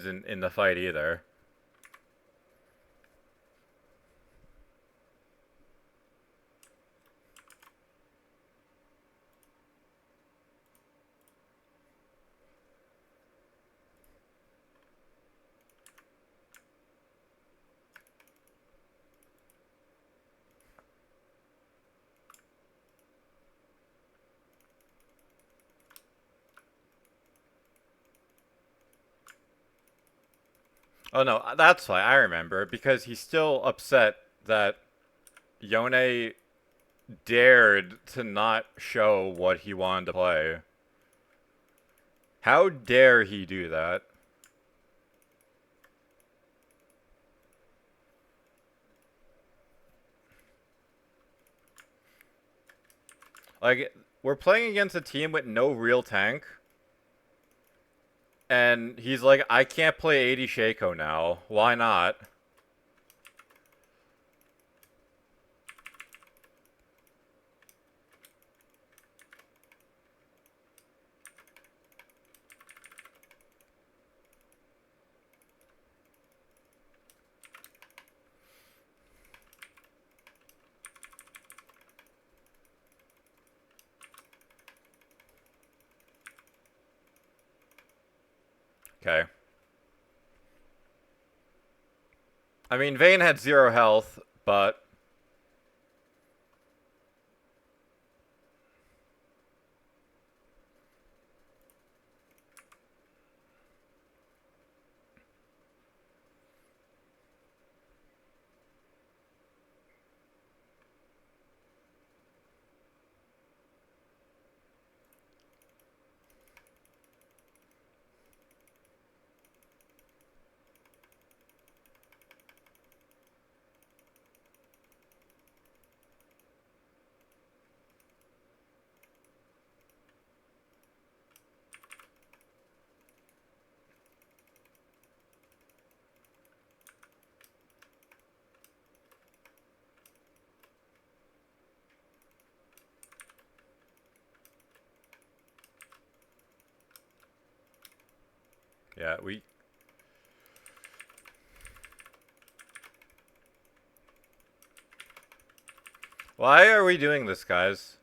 isn't in the fight either. Oh no, that's why I remember, because he's still upset that Yone dared to not show what he wanted to play. How dare he do that? Like, we're playing against a team with no real tank, and he's like, I can't play 80 Shaco now. Why not? Okay. I mean, Vayne had 0 health, but... Yeah, we... Why are we doing this, guys?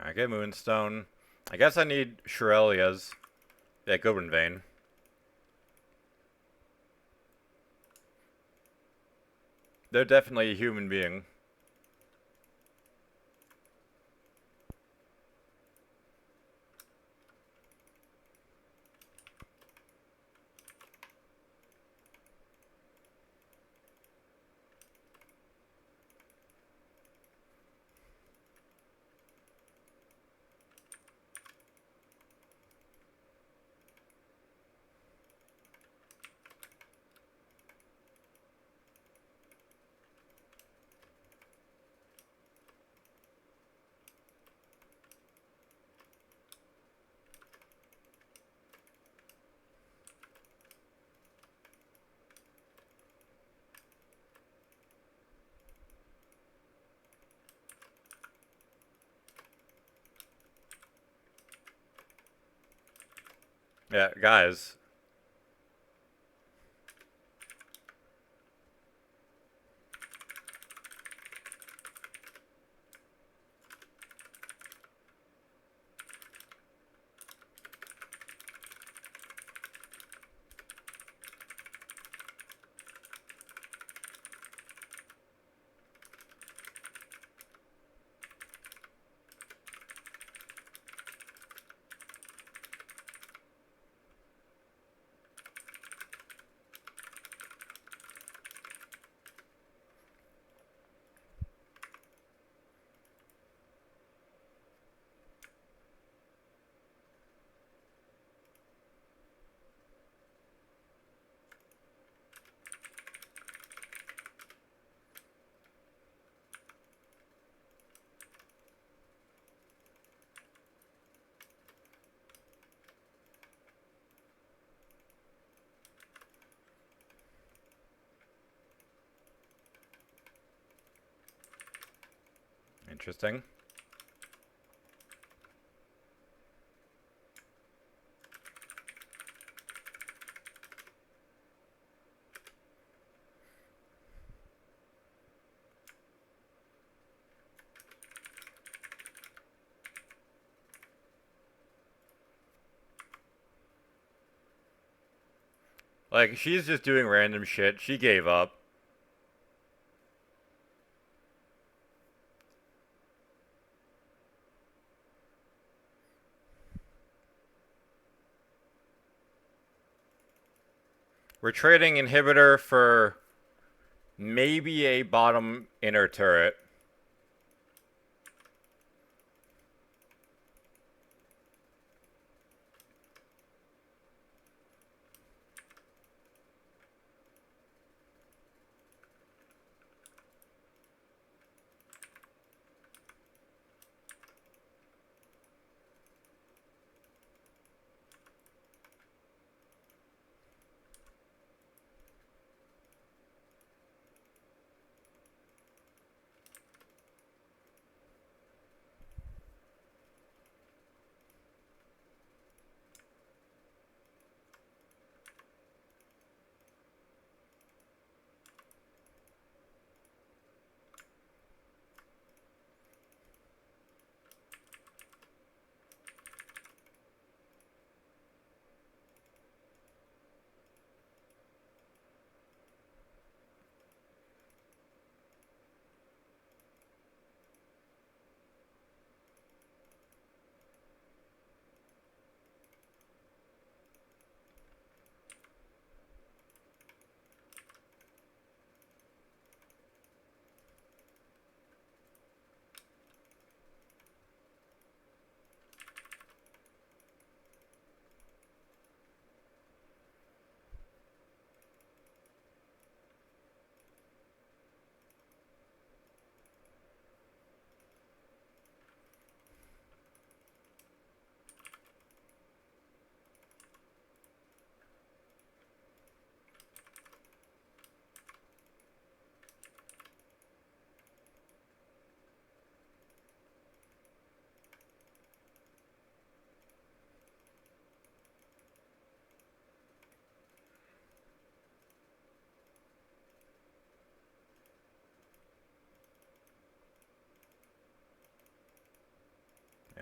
Alright, get Moonstone. I guess I need Shirelia's. Yeah, good one, Vayne. They're definitely a human being. Yeah, guys. Interesting. Like, she's just doing random shit. She gave up. We're trading inhibitor for maybe a bottom inner turret.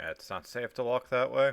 Yeah, it's not safe to walk that way.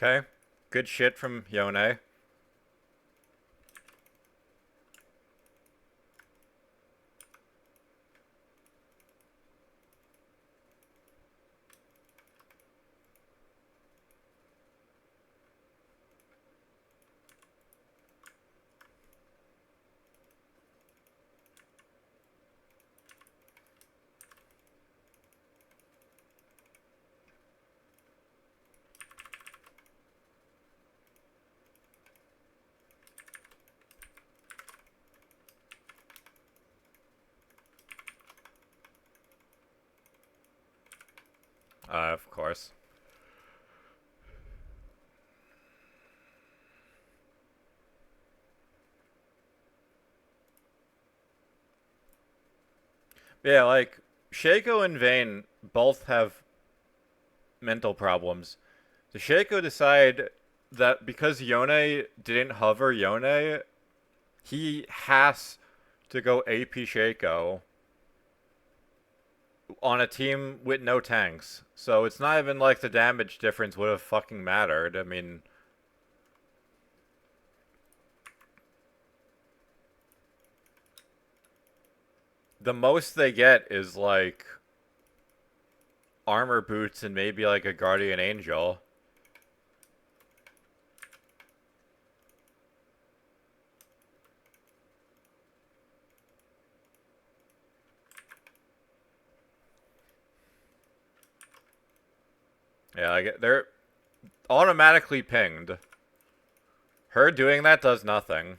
Okay. Good shit from Yone. Of course. Yeah, like Shaco and Vayne both have mental problems. Does Shaco decide that because Yone didn't hover Yone, he has to go AP Shaco on a team with no tanks? So it's not even like the damage difference would have fucking mattered. I mean, the most they get is like armor boots and maybe like a guardian angel. Yeah, like they're automatically pinged. Her doing that does nothing.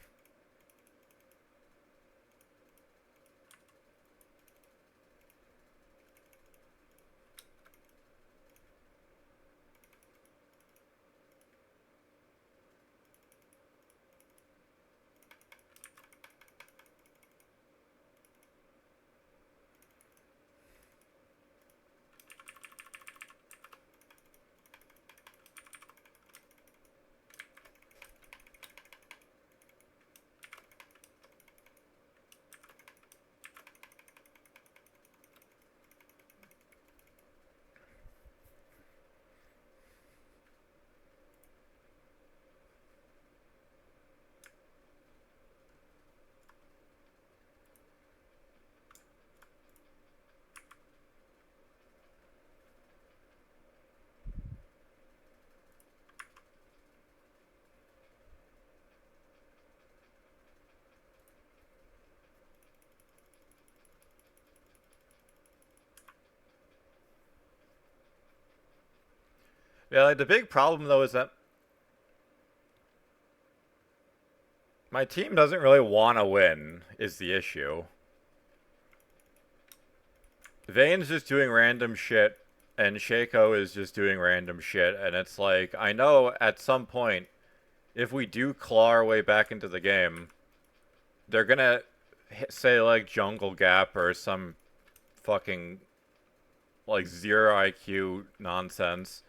Yeah, like the big problem though is that my team doesn't really want to win, is the issue. Vayne's just doing random shit, and Shaco is just doing random shit, and it's like, I know at some point, if we do claw our way back into the game, they're gonna say like jungle gap or some fucking like zero IQ nonsense.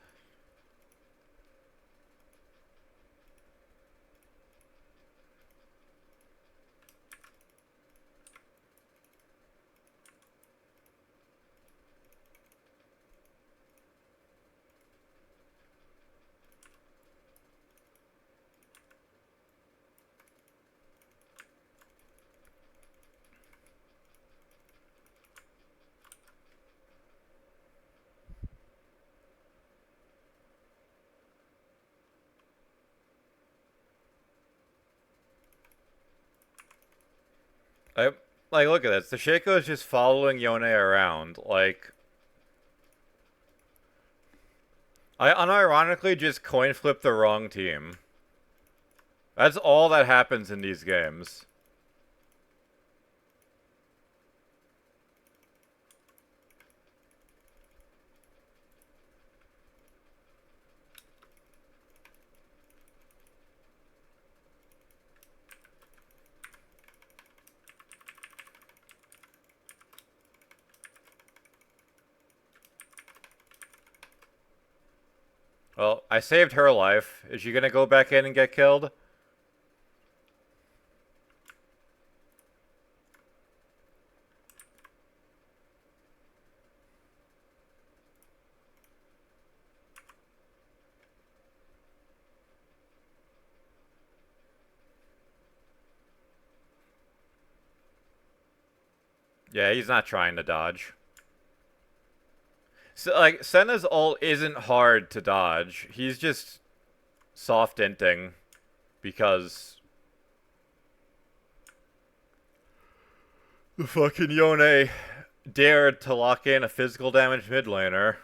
I, like, look at this. The Shaco is just following Yone around. Like, I unironically just coin flip the wrong team. That's all that happens in these games. Well, I saved her life. Is she gonna go back in and get killed? Yeah, he's not trying to dodge. So, like, Senna's ult isn't hard to dodge. He's just soft inting because the fucking Yone dared to lock in a physical damage mid laner.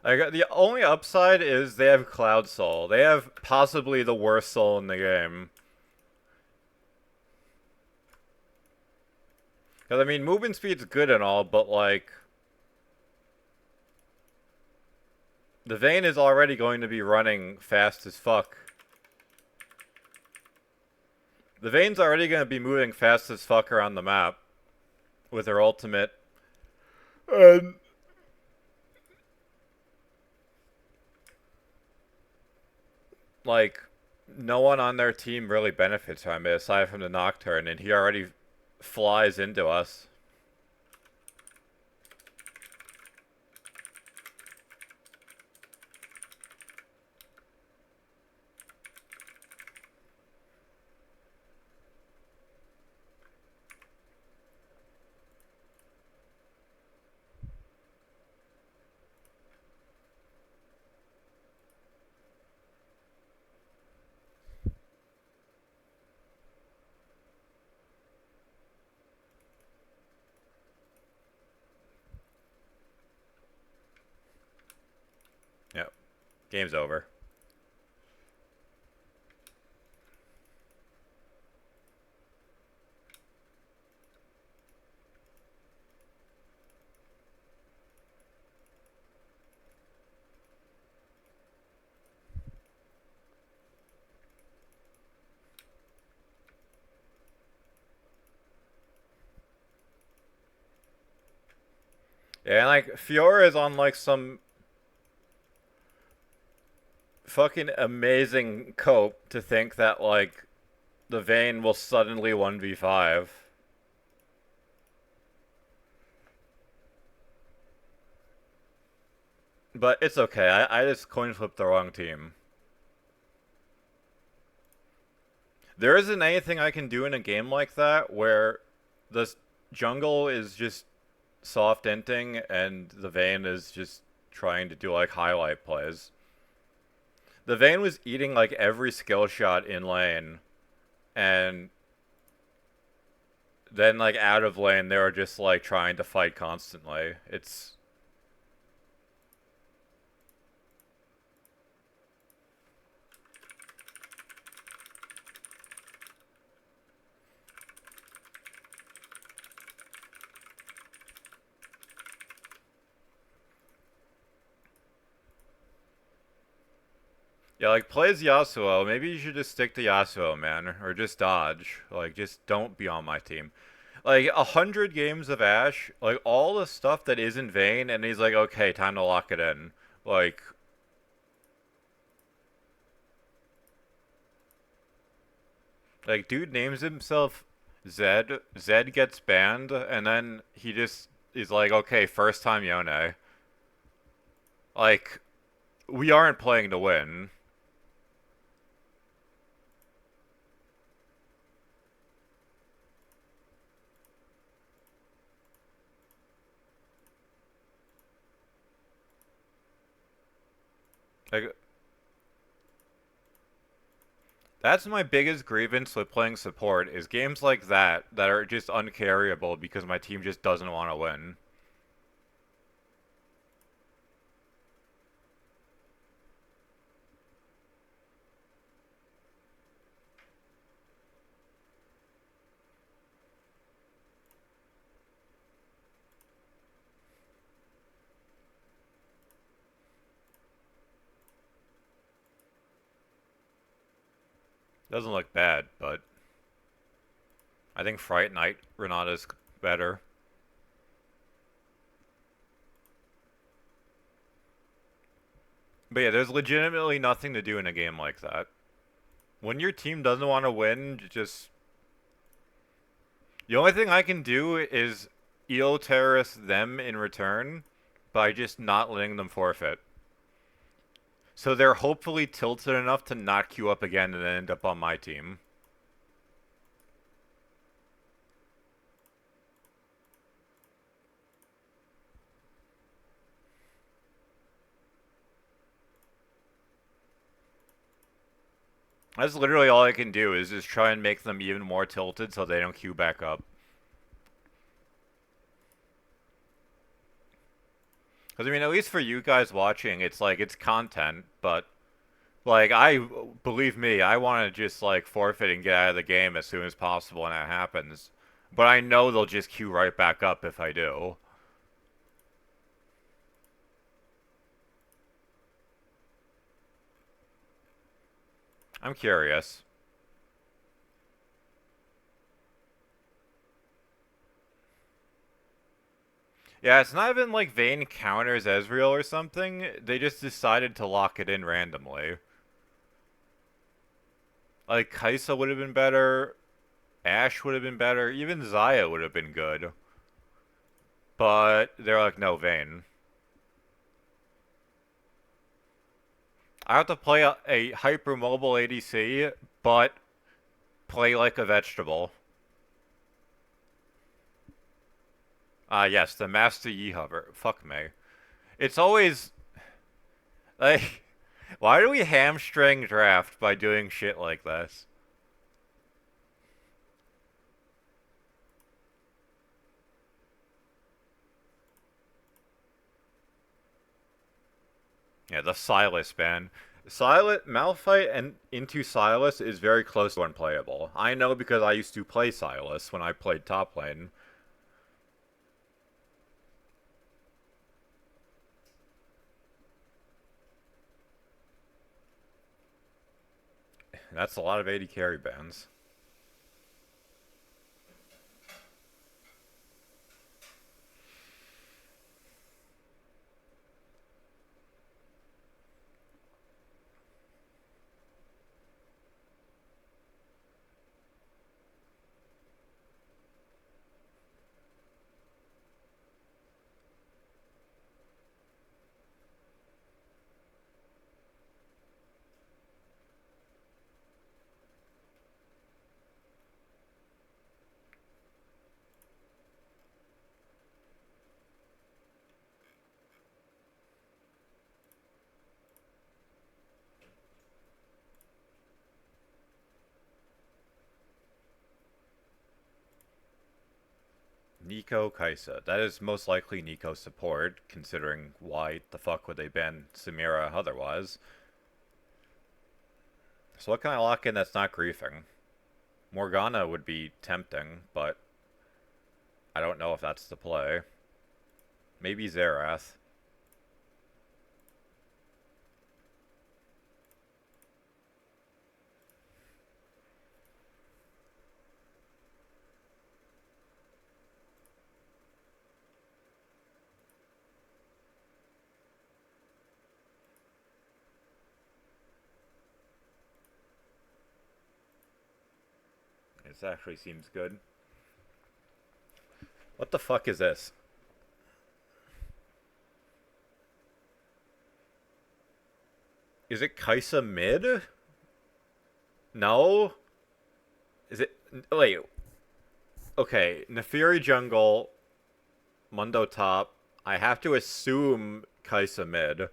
Like the only upside is they have Cloud Soul. They have possibly the worst soul in the game. Because I mean, movement speed's good and all, but like the Vayne is already going to be running fast as fuck. The Vayne's already going to be moving fast as fuck around the map with her ultimate. And like no one on their team really benefits from it aside from the Nocturne, and he already flies into us. Yep. Game's over. Yeah, and like Fiora is on like some fucking amazing cope to think that like the Vayne will suddenly 1v5. But it's okay. I just coin flipped the wrong team. There isn't anything I can do in a game like that where the jungle is just soft inting and the Vayne is just trying to do like highlight plays. The Vayne was eating like every skill shot in lane, and then like out of lane they were just like trying to fight constantly. It's yeah, like plays Yasuo. Maybe you should just stick to Yasuo, man, or just dodge. Like, just don't be on my team. Like 100 games of Ashe, like all the stuff that isn't Vayne, and he's like, okay, time to lock it in. Like, dude names himself Zed. Zed gets banned, and then he just is like, okay, first time Yone. Like, we aren't playing to win. Like, that's my biggest grievance with playing support is games like that are just uncarryable because my team just doesn't want to win. Doesn't look bad, but I think Fright Night Renata's better. But yeah, there's legitimately nothing to do in a game like that. When your team doesn't want to win, just the only thing I can do is elo terrorist them in return by just not letting them forfeit. So they're hopefully tilted enough to not queue up again and end up on my team. That's literally all I can do is just try and make them even more tilted so they don't queue back up. Because, I mean, at least for you guys watching, it's like, it's content, but, like, believe me, I want to just, like, forfeit and get out of the game as soon as possible when that happens. But I know they'll just queue right back up if I do. I'm curious. Yeah, it's not even like Vayne counters Ezreal or something. They just decided to lock it in randomly. Like, Kaisa would have been better. Ashe would have been better. Even Xayah would have been good. But they're like, no, Vayne. I have to play a hyper-mobile ADC, but play like a vegetable. Yes, the Master Yi hover. Fuck me. It's always, like, why do we hamstring draft by doing shit like this? Yeah, the Sylas ban. Sylas, Malphite and into Sylas is very close to unplayable. I know because I used to play Sylas when I played top lane. That's a lot of 80 carry bans. Nico Kaisa. That is most likely Nico's support, considering why the fuck would they ban Samira otherwise. So what can I lock in that's not griefing? Morgana would be tempting, but I don't know if that's the play. Maybe Xerath. This actually seems good. What the fuck is this? Is it Kaisa mid? No? Is it... Wait. Okay, Nefiri jungle, Mundo top. I have to assume Kaisa mid.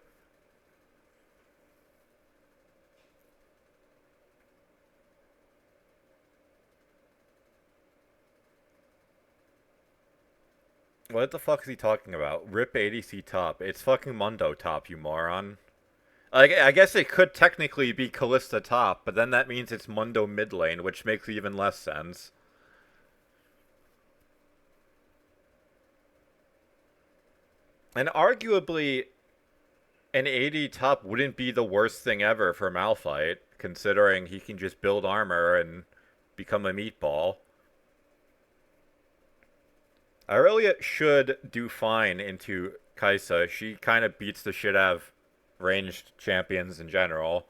What the fuck is he talking about? Rip ADC top. It's fucking Mundo top, you moron. I guess it could technically be Kalista top, but then that means it's Mundo mid lane, which makes even less sense. And arguably, an AD top wouldn't be the worst thing ever for Malphite, considering he can just build armor and become a meatball. Aurelia should do fine into Kaisa. She kind of beats the shit out of ranged champions in general.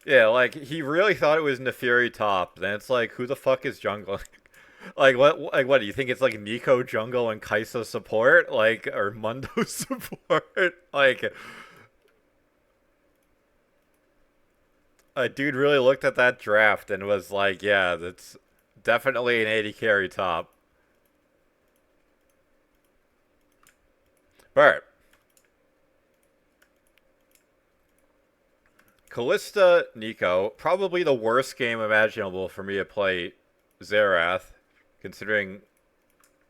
Yeah, like, he really thought it was Nefiri top. Then it's like, who the fuck is jungling? What do you think it's like Nico jungle and Kaisa support? Like, or Mundo support? Like, a dude really looked at that draft and was like, yeah, that's definitely an 80 carry top. Bert. Callista Nico, probably the worst game imaginable for me to play Xerath, considering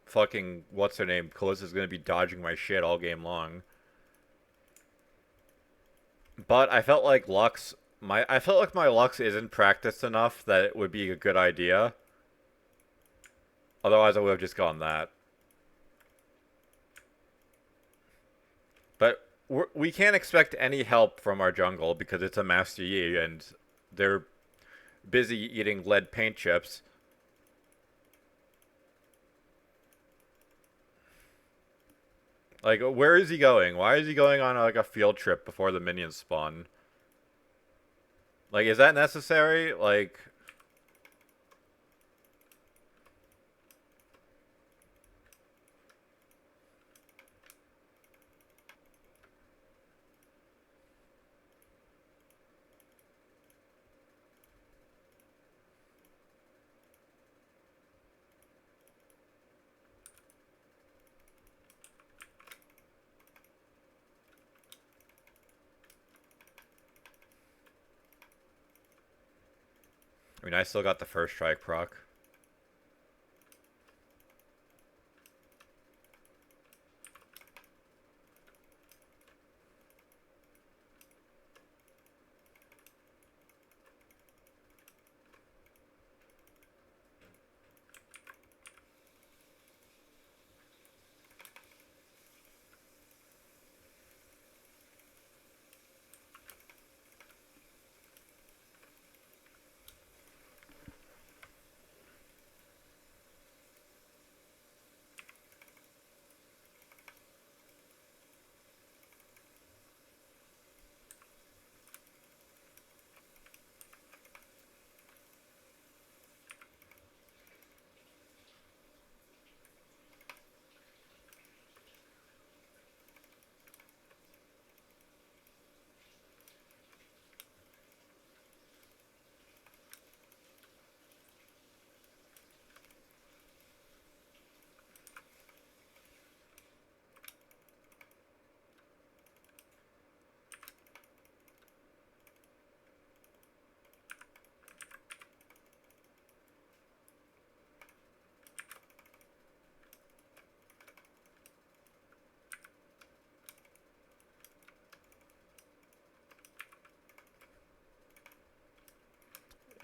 fucking what's her name, Callista's gonna be dodging my shit all game long. But I felt like my Lux isn't practiced enough that it would be a good idea. Otherwise, I would have just gone that. But we can't expect any help from our jungle because it's a Master Yi and they're busy eating lead paint chips. Like, where is he going? Why is he going on like a field trip before the minions spawn? Like, is that necessary? Like, I mean, I still got the first strike proc.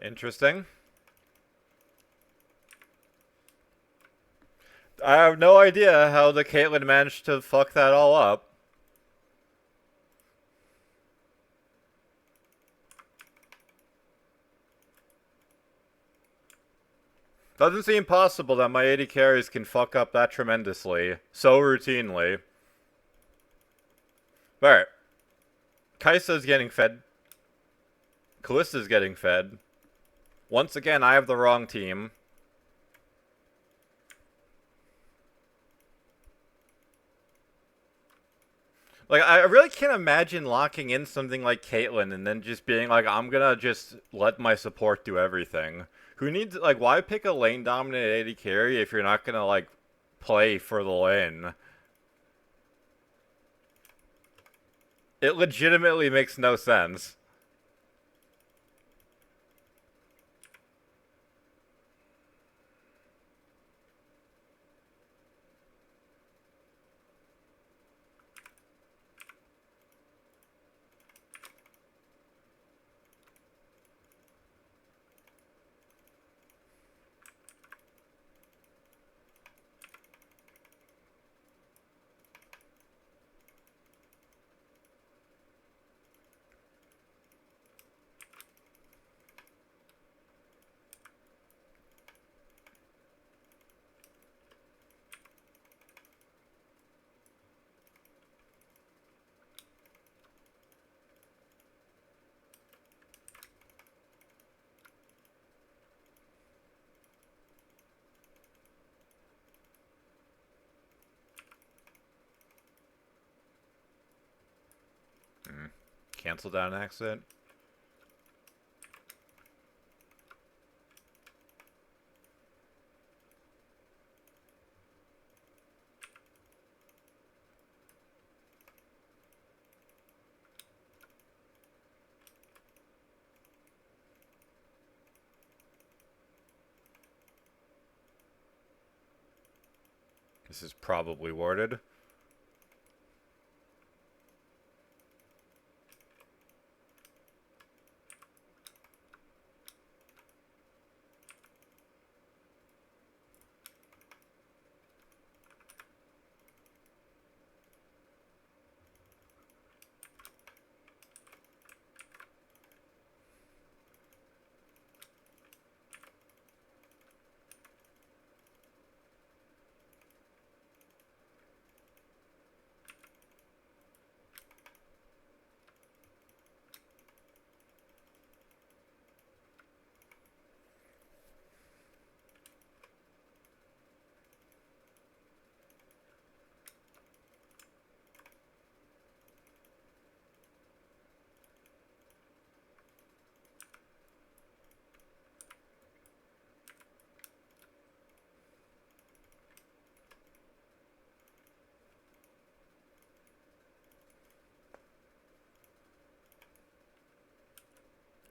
Interesting. I have no idea how the Caitlyn managed to fuck that all up. Doesn't seem possible that my AD carries can fuck up that tremendously, so routinely. Alright. Kai'Sa's getting fed. Kallista's getting fed. Once again, I have the wrong team. Like, I really can't imagine locking in something like Caitlyn and then just being like, I'm gonna just let my support do everything. Who needs, like, why pick a lane dominant AD carry if you're not gonna, like, play for the lane? It legitimately makes no sense. Cancel that an accident. This is probably warded.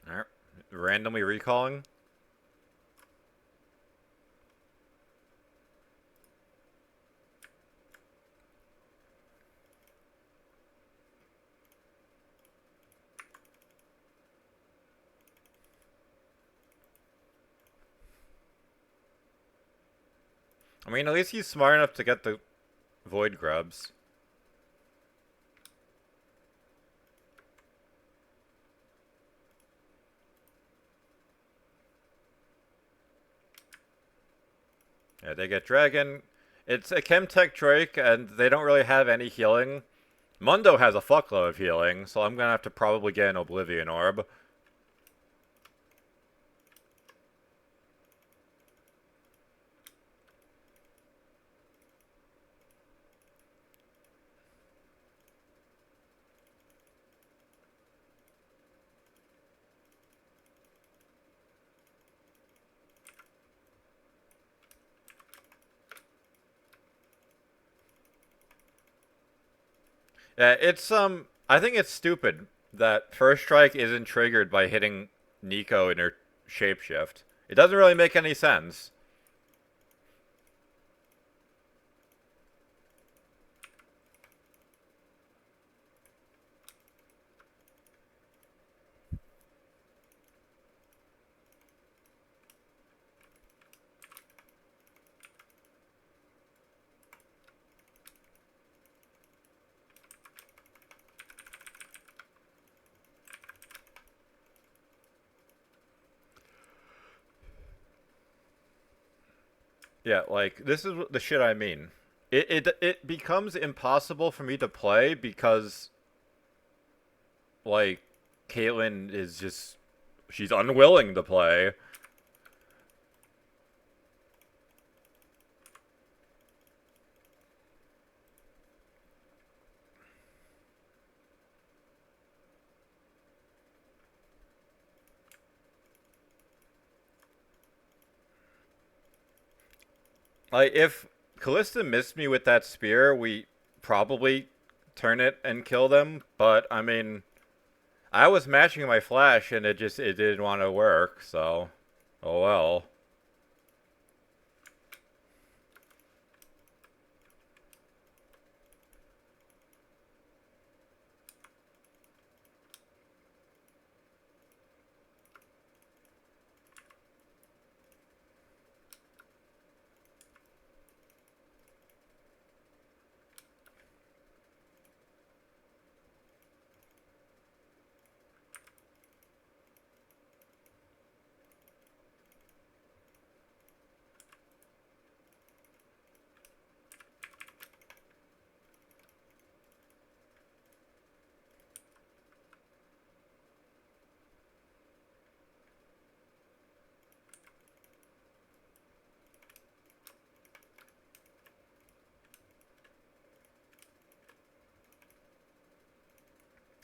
Alright. Randomly recalling. I mean, at least he's smart enough to get the void grubs. Yeah, they get dragon. It's a Chemtech Drake, and they don't really have any healing. Mundo has a fuckload of healing, so I'm gonna have to probably get an Oblivion Orb. Yeah, it's I think it's stupid that First Strike isn't triggered by hitting Nico in her shapeshift. It doesn't really make any sense. Yeah, like this is the shit I mean. It becomes impossible for me to play because like Caitlyn is just she's unwilling to play. Like if Callista missed me with that spear, we probably turn it and kill them, but I mean I was matching my flash and it didn't want to work, so oh well.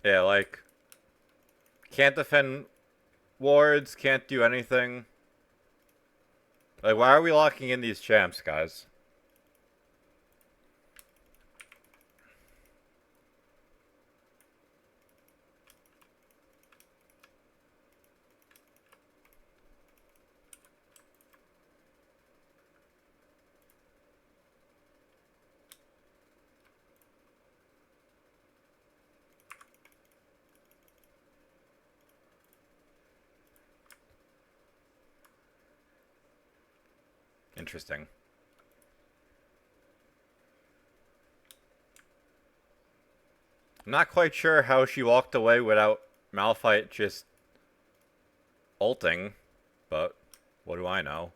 Yeah, like can't defend wards, can't do anything. Like why are we locking in these champs, guys? Interesting. I'm not quite sure how she walked away without Malphite just ulting, but what do I know?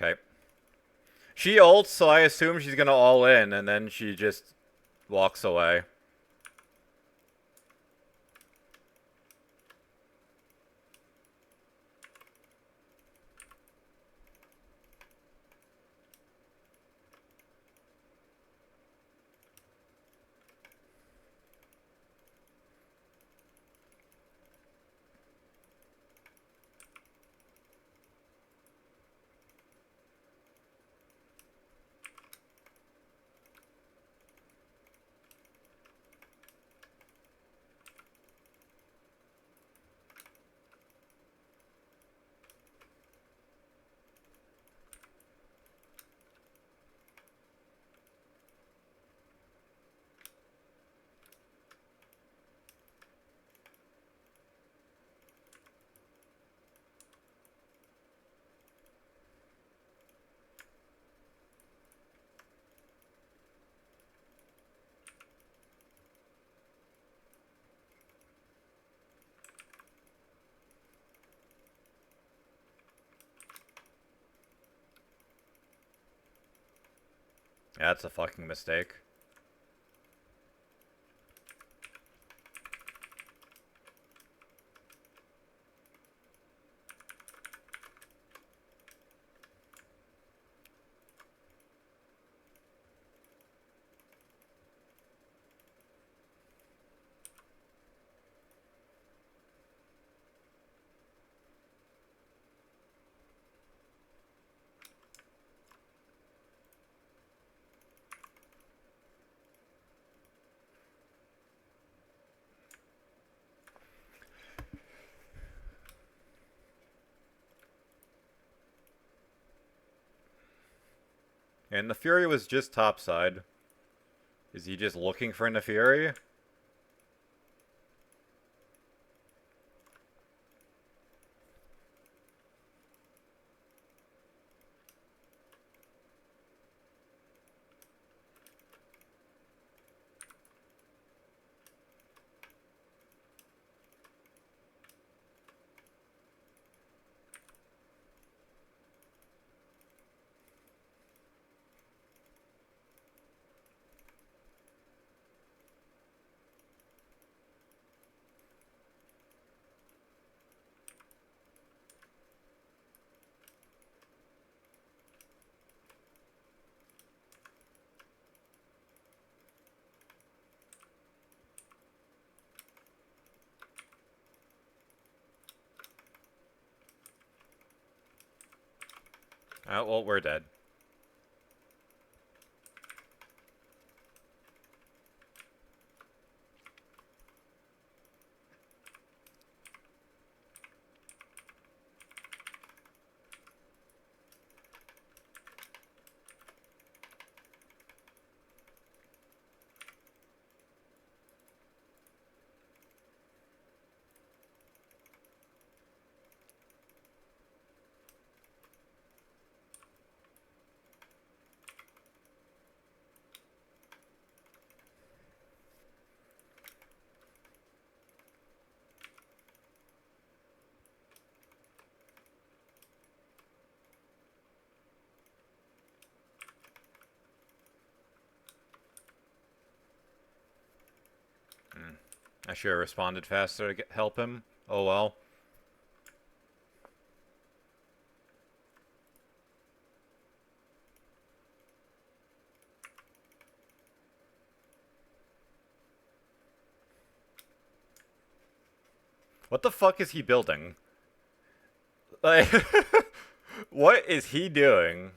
Okay. She ults, so I assume she's gonna all in, and then she just walks away. Yeah, that's a fucking mistake. And the Fury was just topside. Is he just looking for Neferi? Oh, well, we're dead. I should have responded faster to help him. Oh well. What the fuck is he building? Like, what is he doing?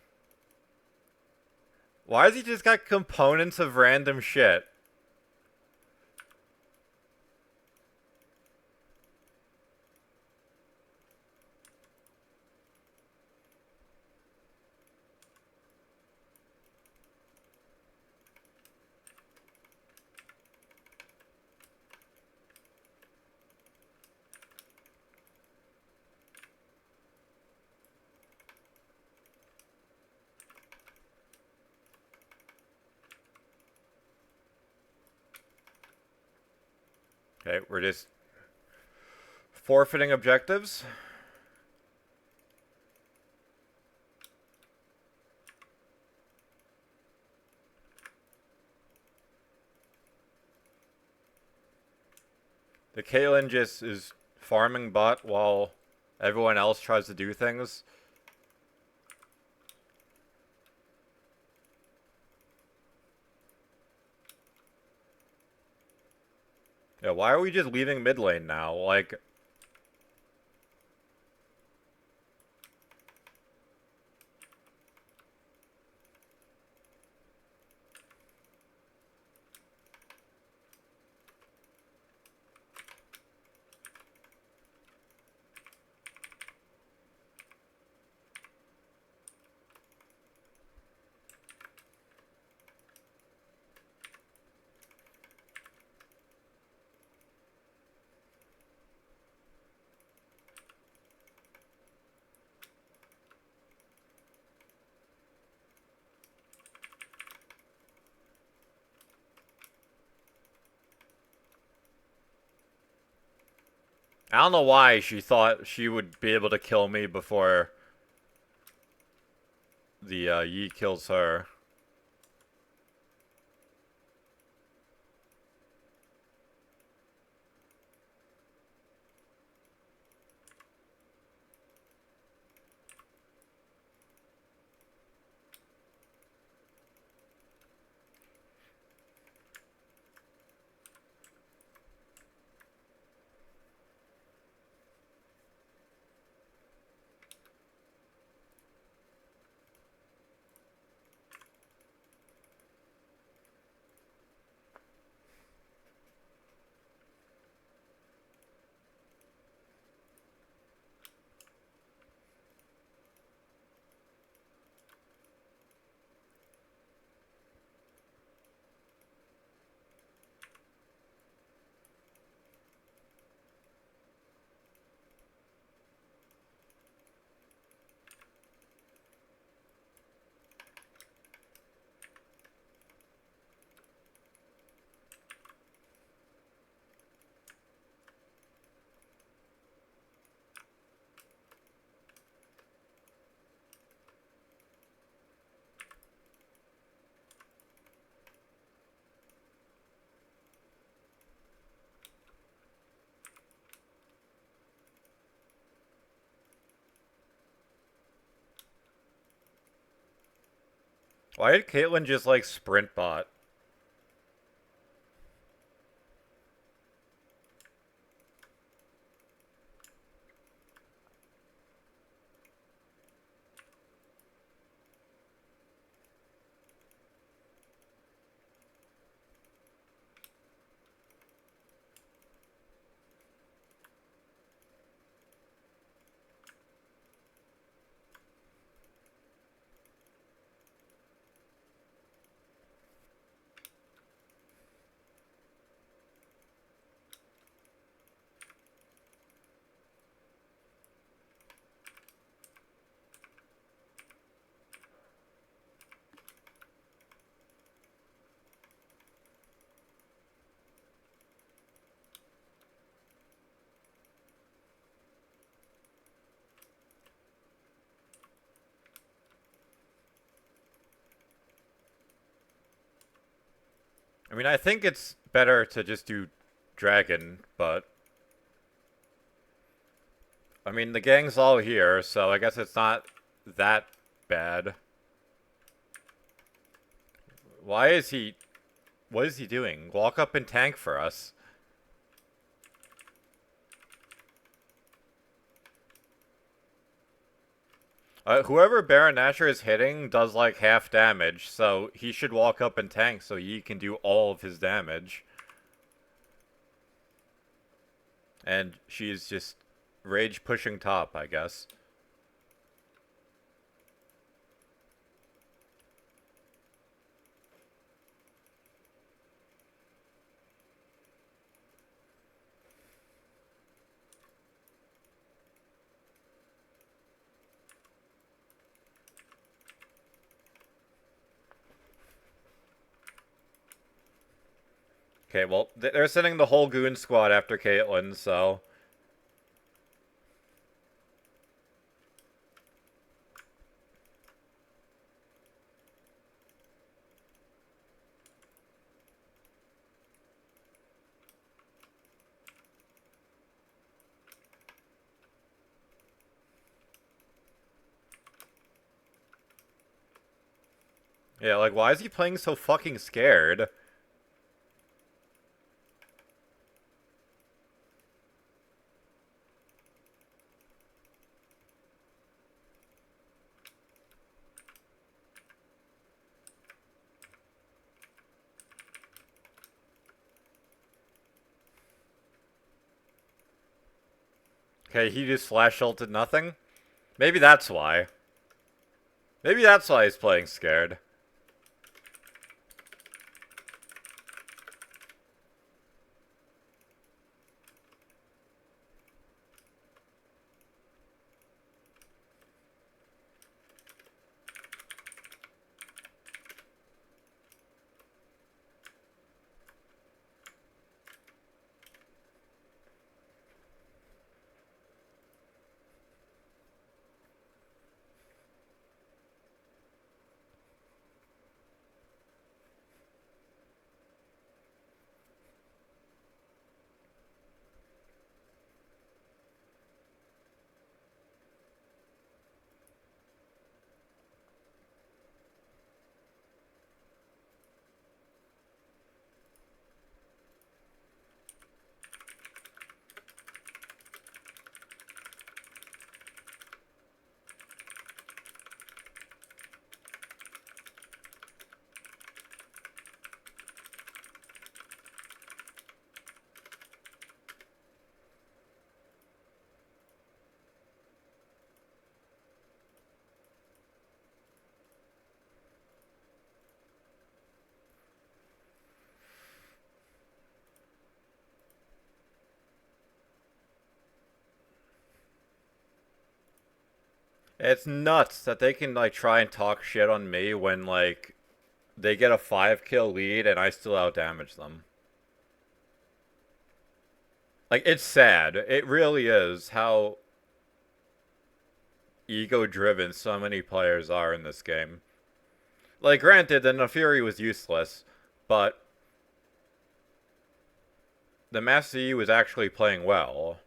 Why has he just got components of random shit? Okay, we're just forfeiting objectives. The Caitlyn just is farming bot while everyone else tries to do things. Yeah, why are we just leaving mid lane now? Like, I don't know why she thought she would be able to kill me before the Yi kills her. Why did Caitlyn just like sprint bot? I mean, I think it's better to just do dragon, but I mean, the gang's all here, so I guess it's not that bad. Why is he... What is he doing? Walk up and tank for us. Whoever Baron Nashor is hitting does like half damage, so he should walk up and tank so he can do all of his damage. And she's just rage pushing top, I guess. Okay, well, they're sending the whole goon squad after Caitlyn, so... Yeah, like, why is he playing so fucking scared? Okay, he just flash ulted nothing? Maybe that's why. Maybe that's why he's playing scared. It's nuts that they can, like, try and talk shit on me when, like, they get a 5-kill lead and I still outdamage them. Like, it's sad. It really is how ego-driven so many players are in this game. Like, granted, the Nefiri was useless, but the Master Yi was actually playing well.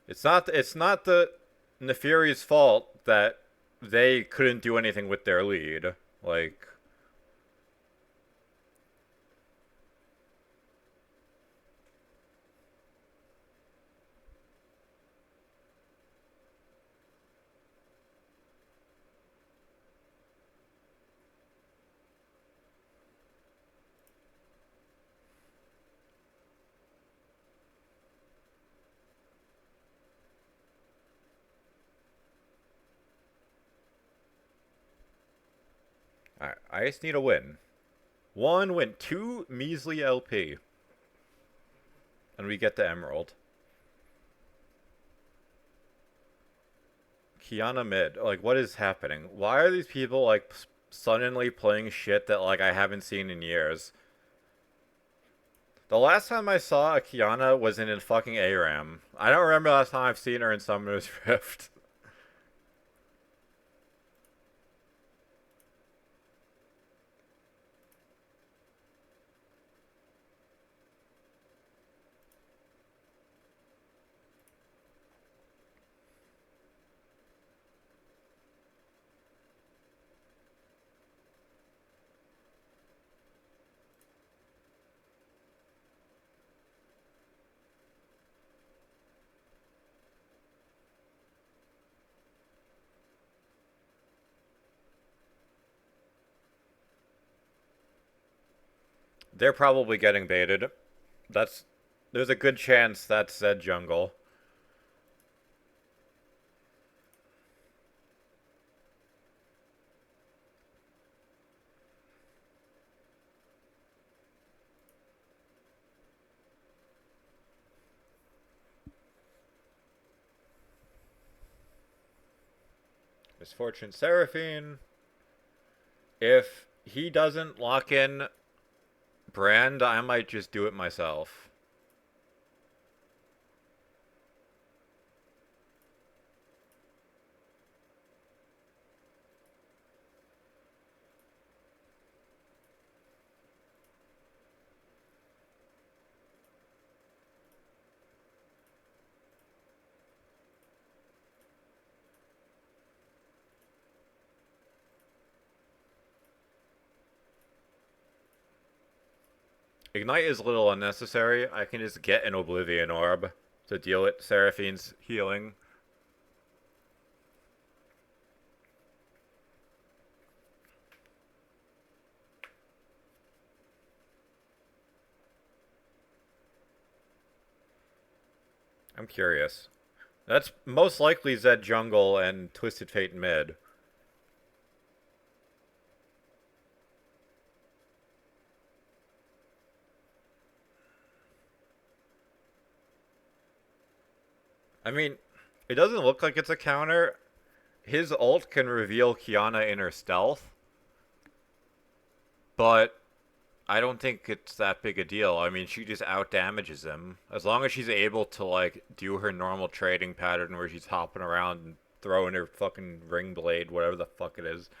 It's not the Nefiri's fault that they couldn't do anything with their lead. Like, alright, I just need a win. One win, 2 measly LP. And we get the Emerald. Kiana mid. Like, what is happening? Why are these people, like, suddenly playing shit that, like, I haven't seen in years? The last time I saw a Kiana was in fucking ARAM. I don't remember the last time I've seen her in Summoner's Rift. They're probably getting baited. That's... There's a good chance that's Zed jungle. Misfortune Seraphine. If he doesn't lock in Brand, I might just do it myself. Ignite is a little unnecessary. I can just get an Oblivion Orb to deal with Seraphine's healing. I'm curious. That's most likely Zed jungle and Twisted Fate mid. I mean, it doesn't look like it's a counter. His ult can reveal Kiana in her stealth, but I don't think it's that big a deal. I mean, she just out damages him. As long as she's able to, like, do her normal trading pattern where she's hopping around and throwing her fucking ring blade, whatever the fuck it is.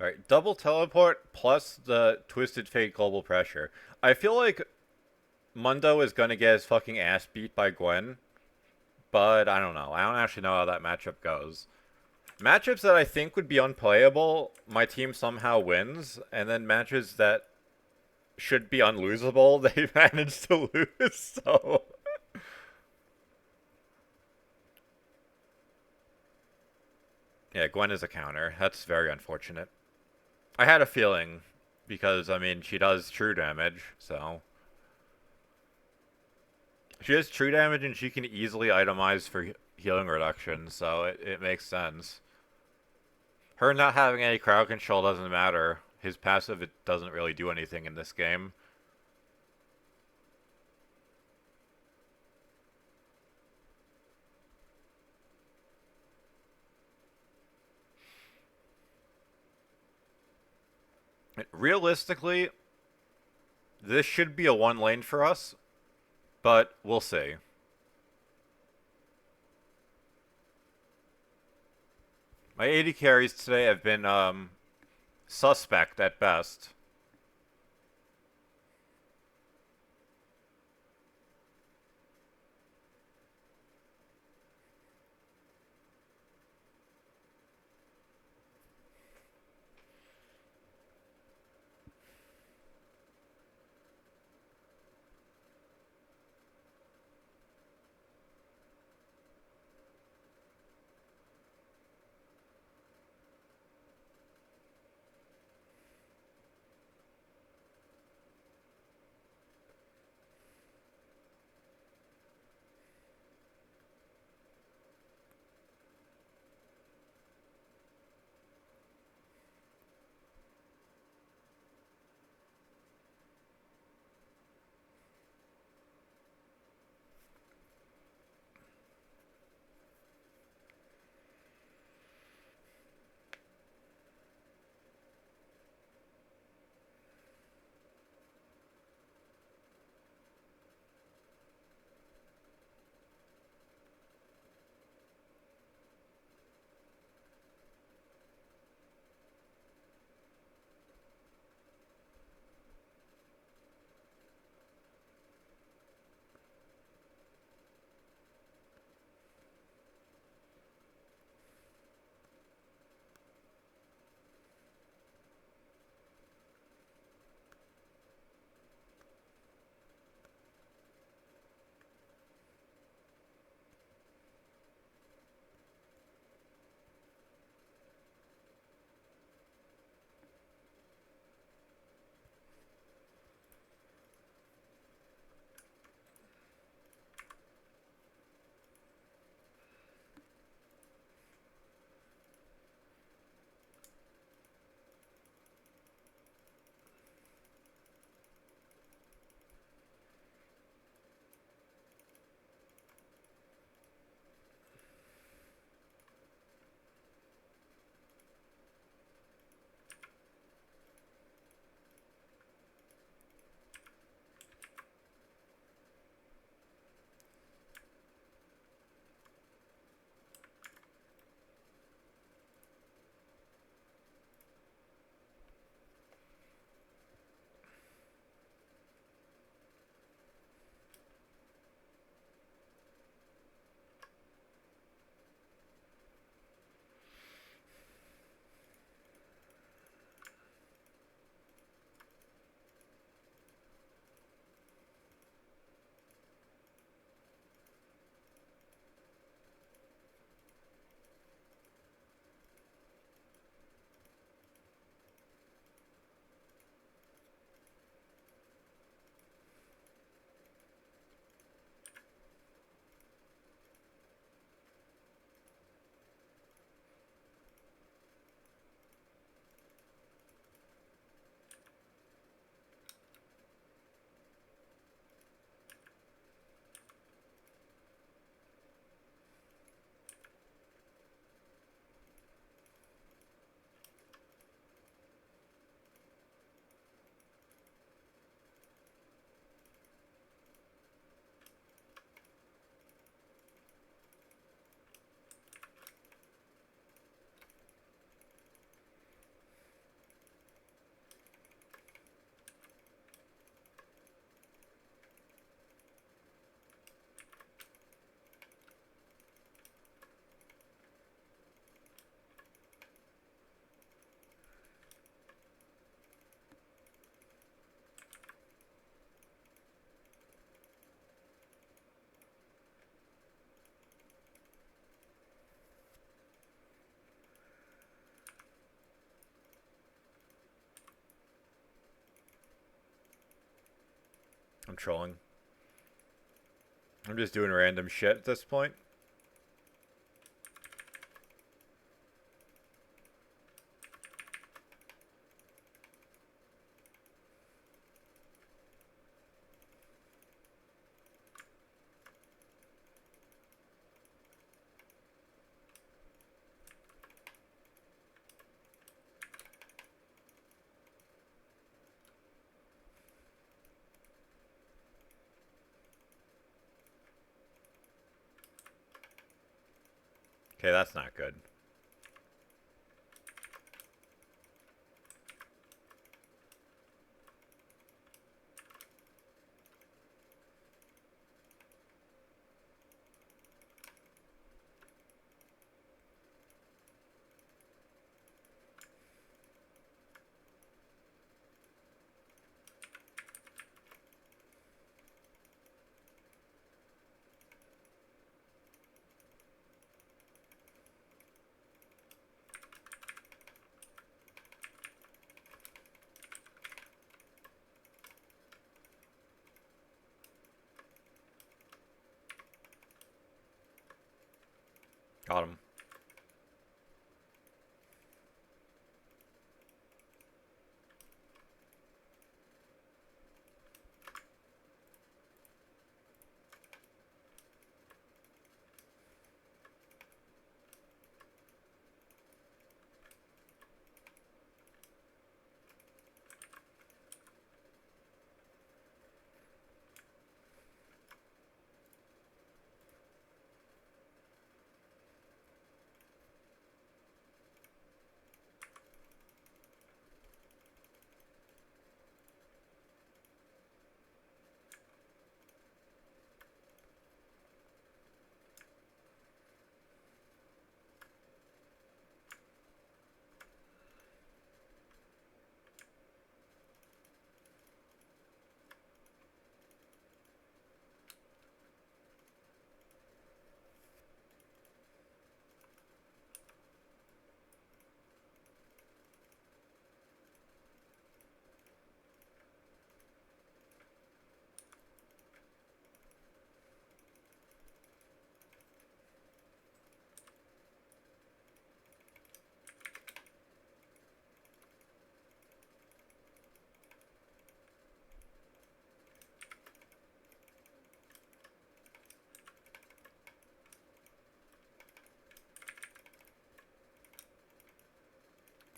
Alright, double teleport plus the Twisted Fate global pressure. I feel like Mundo is gonna get his fucking ass beat by Gwen, but I don't know. I don't actually know how that matchup goes. Matchups that I think would be unplayable, my team somehow wins, and then matches that should be unlosable, they manage to lose, so... Yeah, Gwen is a counter. That's very unfortunate. I had a feeling, because, I mean, she does true damage, so... She has true damage and she can easily itemize for healing reduction, so it makes sense. Her not having any crowd control doesn't matter. His passive, it doesn't really do anything in this game. Realistically, this should be a one lane for us, but we'll see. My AD carries today have been suspect at best. I'm trolling. I'm just doing random shit at this point. Okay, that's not good. Got him.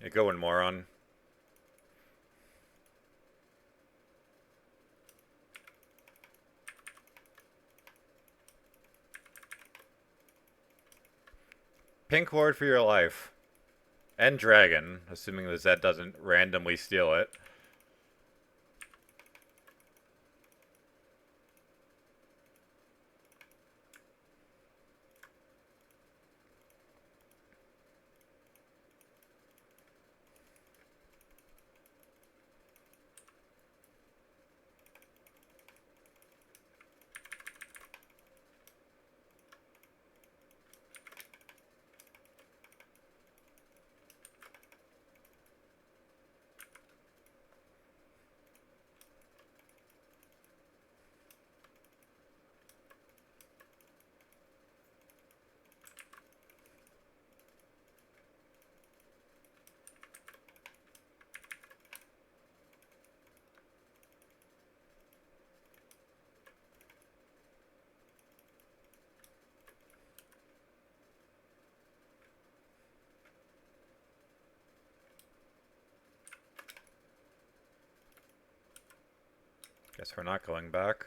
You going, moron? Pink ward for your life. And dragon, assuming the Zed doesn't randomly steal it. Guess we're not going back.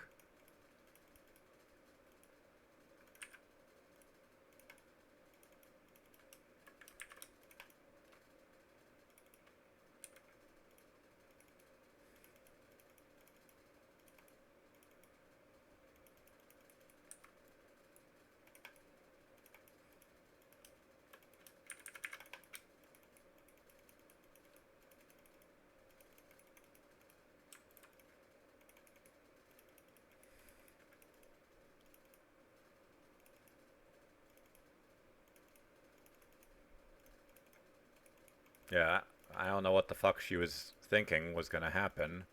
Yeah, I don't know what the fuck she was thinking was gonna happen.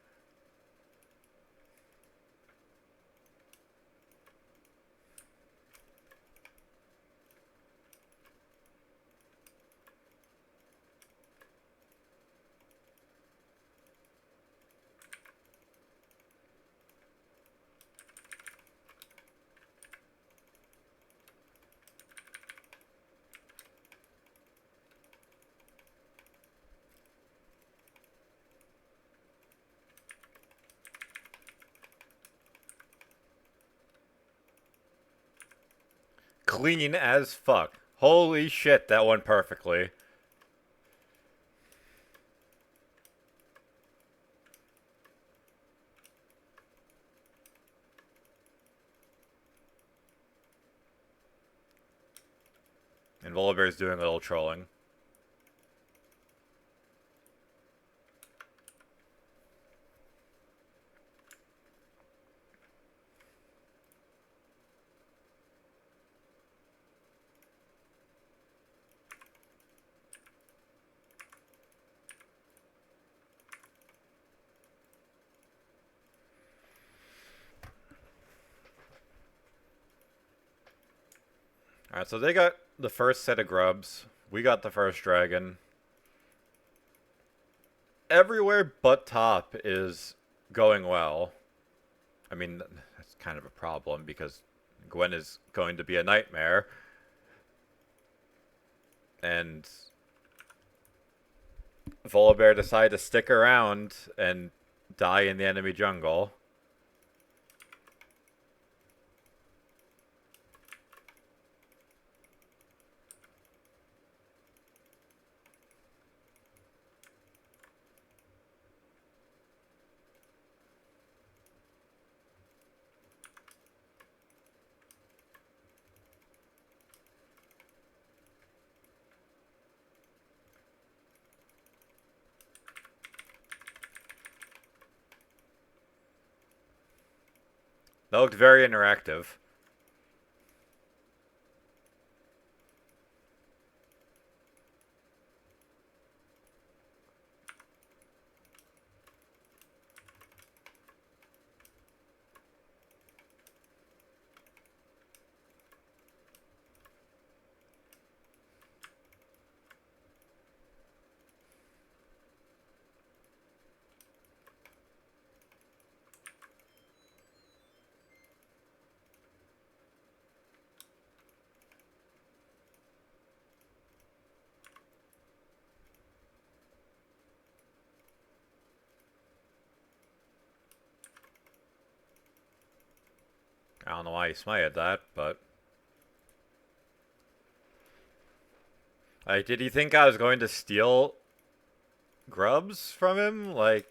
clean as fuck. Holy shit, that went perfectly. And Volibear's doing a little trolling. Alright, so they got the first set of grubs. We got the first dragon. Everywhere but top is going well. I mean, that's kind of a problem because Gwen is going to be a nightmare. And Volibear decided to stick around and die in the enemy jungle. That looked very interactive. I don't know why he smited that, but... Like, did he think I was going to steal grubs from him? Like...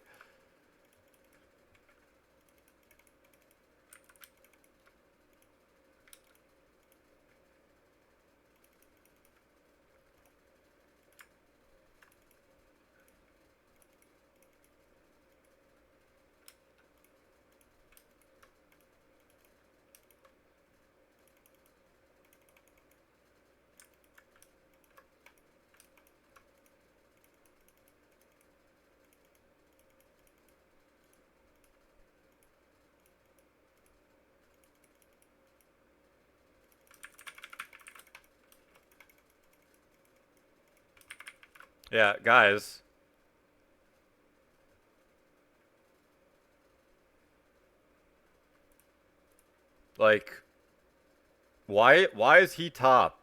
Yeah, guys. Like... Why is he top?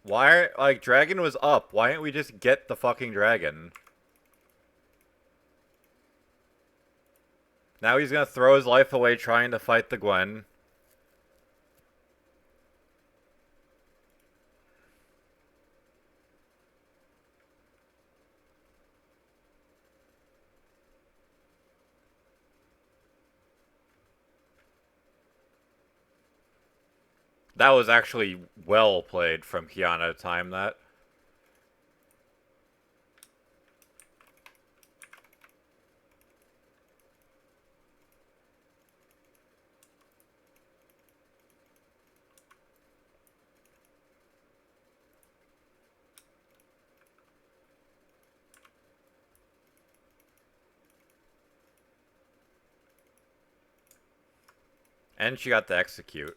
Why, like, dragon was up. Why didn't we just get the fucking dragon? Now he's gonna throw his life away trying to fight the Gwen. That was actually well played from Kiana to time that. And she got to execute.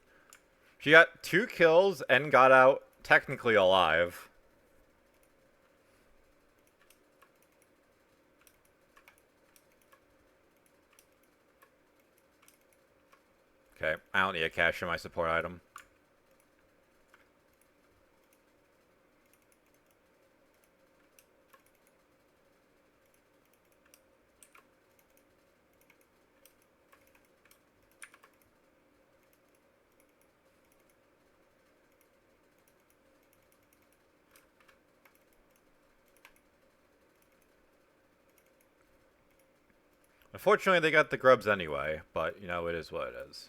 She got 2 kills and got out technically alive. Okay, I don't need a cash in my support item. Unfortunately, they got the grubs anyway, but, you know, it is what it is.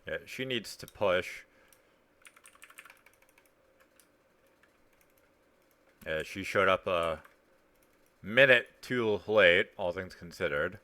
Yeah, she needs to push. Yeah, she showed up a minute too late, all things considered.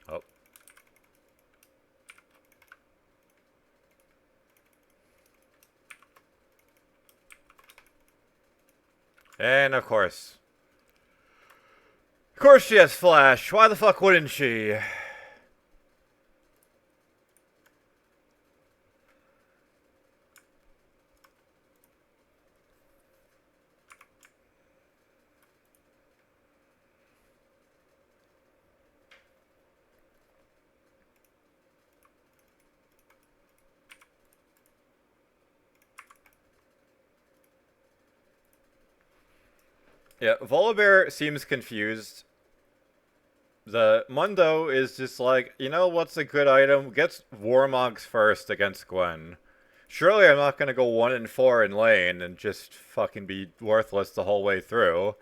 Oh. And of course. Of course she has flash. Why the fuck wouldn't she? Yeah, Volibear seems confused. The Mundo is just like, you know what's a good item? Gets Warmogs first against Gwen. Surely I'm not gonna go 1-4 in lane and just fucking be worthless the whole way through.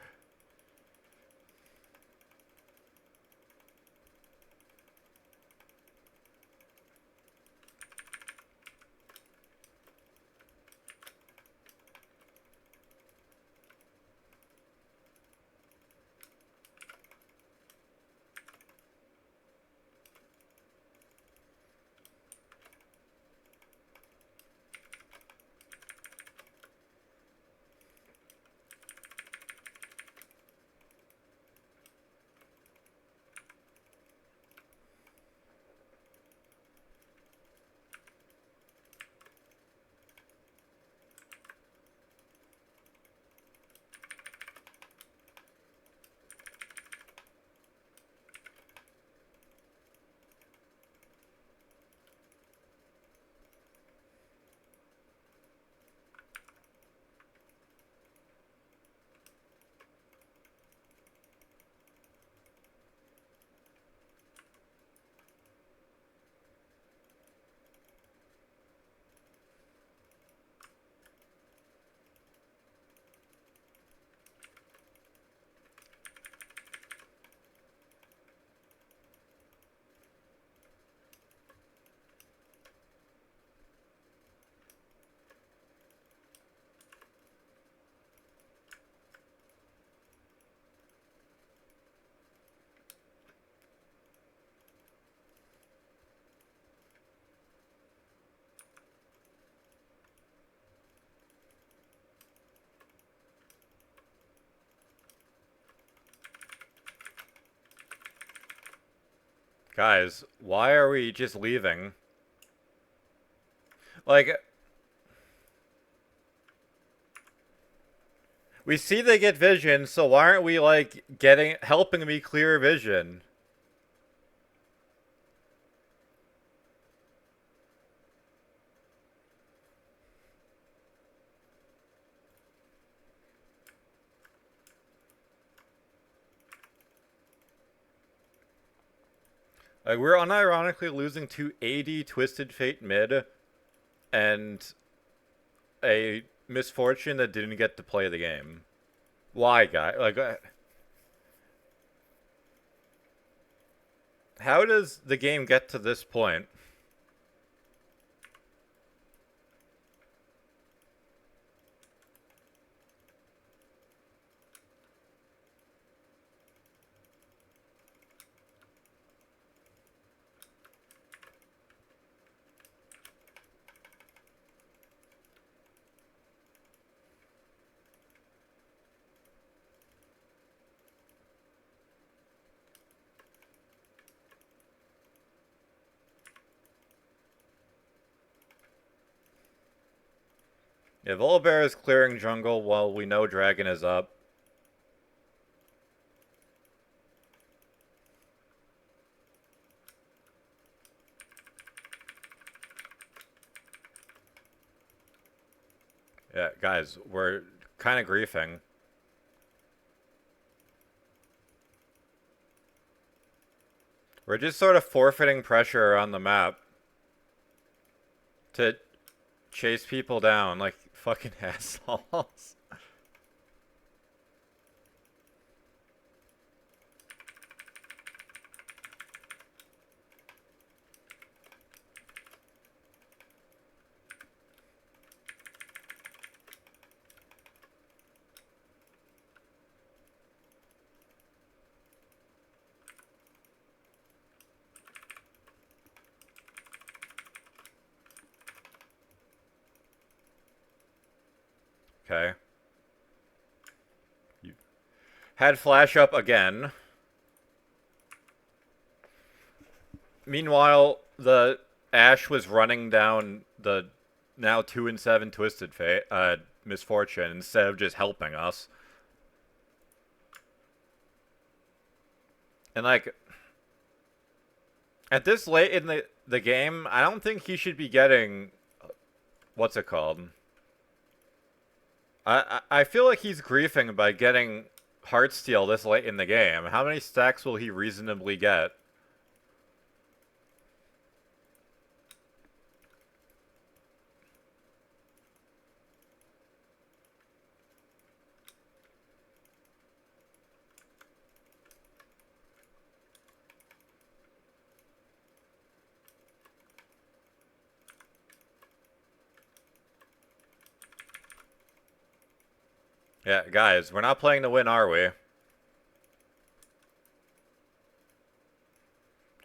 Guys, why are we just leaving? Like, we see they get vision, so why aren't we, like, helping me clear vision? Like, we're unironically losing to AD Twisted Fate mid and a misfortune that didn't get to play the game. Why, guy? Like, how does the game get to this point? Yeah, Volibear is clearing jungle while we know Dragon is up. Yeah, guys, we're kind of griefing. We're just sort of forfeiting pressure around the map to chase people down like fucking assholes. Okay. You had flash up again. Meanwhile, the Ashe was running down the now 2-7 Twisted Fate, Misfortune instead of just helping us. And like at this late in the game, I don't think he should be getting what's it called? I feel like he's griefing by getting Heartsteel this late in the game. How many stacks will he reasonably get? Yeah, guys, we're not playing to win, are we?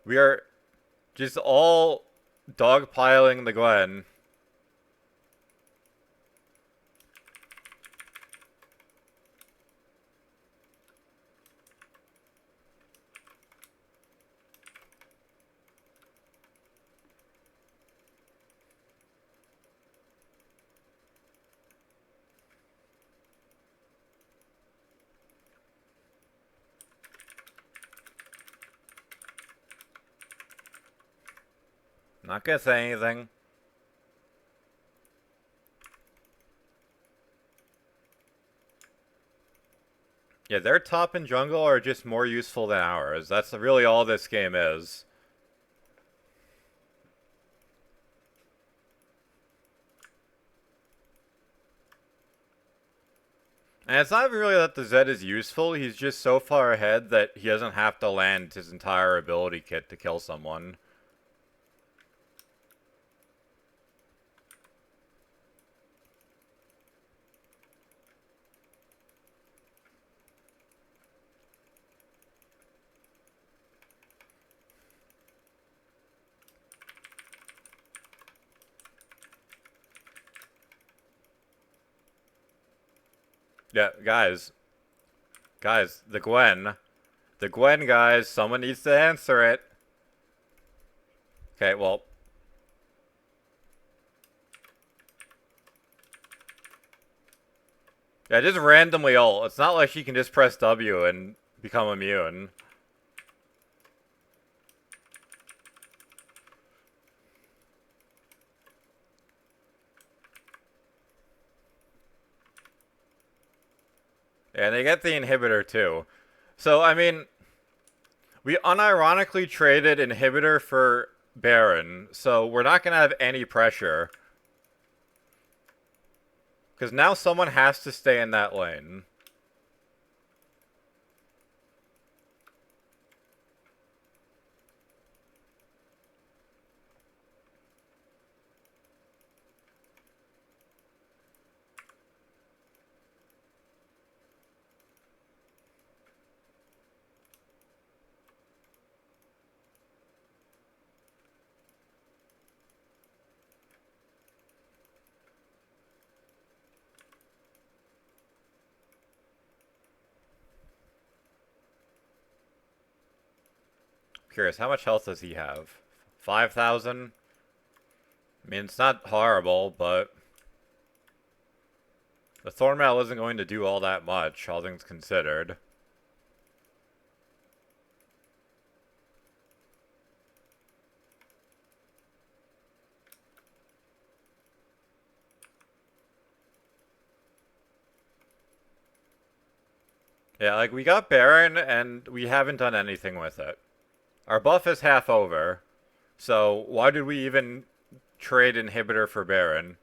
We are just all dogpiling the Gwen. Not gonna say anything. Yeah, their top and jungle are just more useful than ours. That's really all this game is. And it's not really that the Zed is useful, he's just so far ahead that he doesn't have to land his entire ability kit to kill someone. Yeah, guys. Guys, the Gwen. The Gwen, guys. Someone needs to answer it. Okay, well. Yeah, just randomly ult. It's not like she can just press W and become immune. And they get the inhibitor too. So, I mean, We unironically traded inhibitor for Baron, so we're not gonna have any pressure. Because now someone has to stay in that lane. Curious, how much health does he have? 5,000? I mean, it's not horrible, but the Thornmail isn't going to do all that much, all things considered. Yeah, like, we got Baron, and we haven't done anything with it. Our buff is half over, so why did we even trade inhibitor for Baron?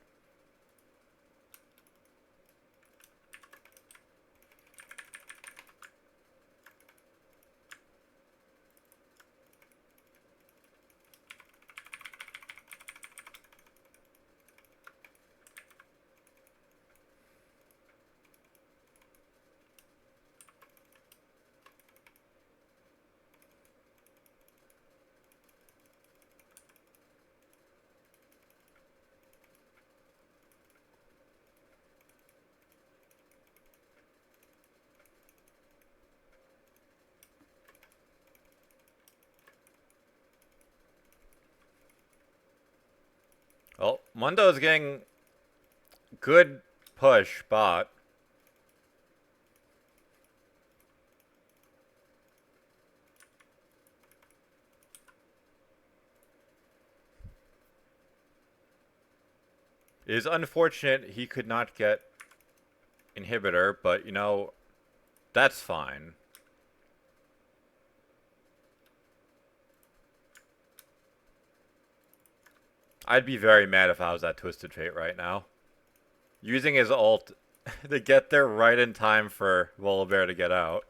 Well, Mundo's getting good push bot. It is unfortunate he could not get inhibitor, but you know, that's fine. I'd be very mad if I was that Twisted Fate right now. Using his ult to get there right in time for Volibear to get out.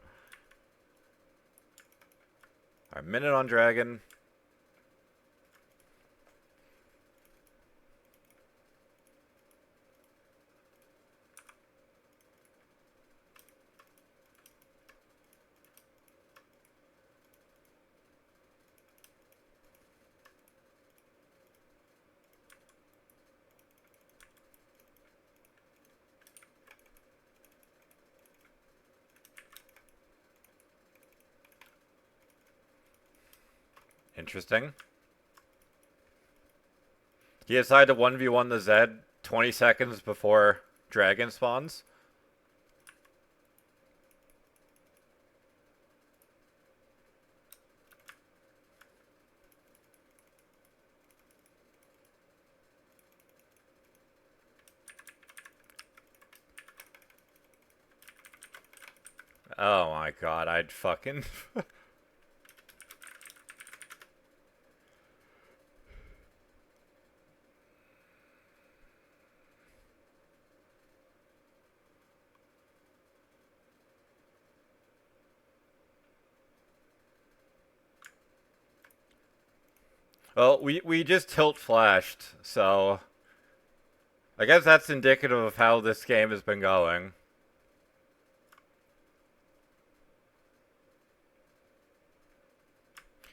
Our minute on Dragon. Interesting. He decided to 1v1 the Zed 20 seconds before Dragon spawns. Oh my god, I'd fucking... Well, we just tilt flashed, so... I guess that's indicative of how this game has been going.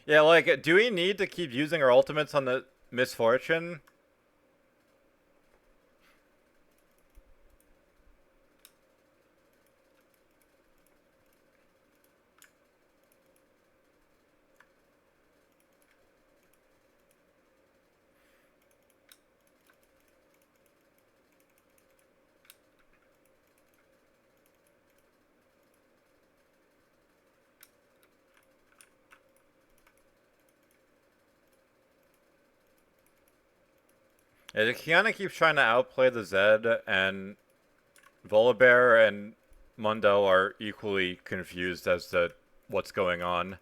Yeah, like, do we need to keep using our ultimates on the Misfortune? Yeah, Kiana keeps trying to outplay the Zed, and Volibear and Mundo are equally confused as to what's going on.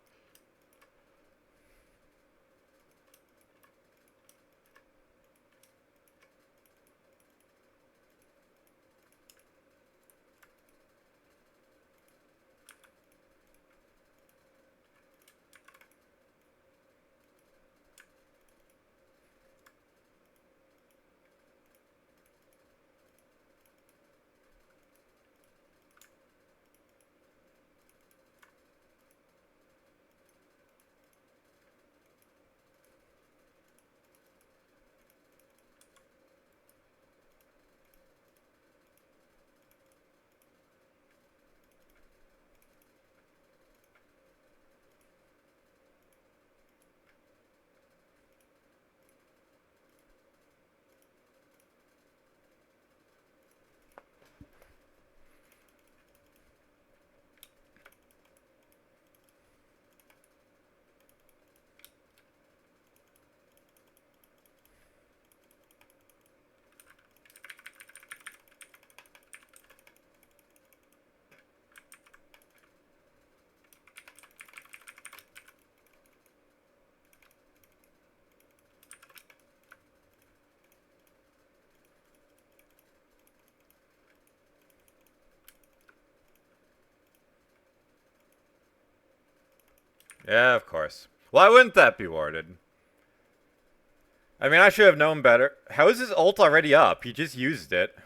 Yeah, of course. Why wouldn't that be warded? I mean, I should have known better. How is his ult already up? He just used it.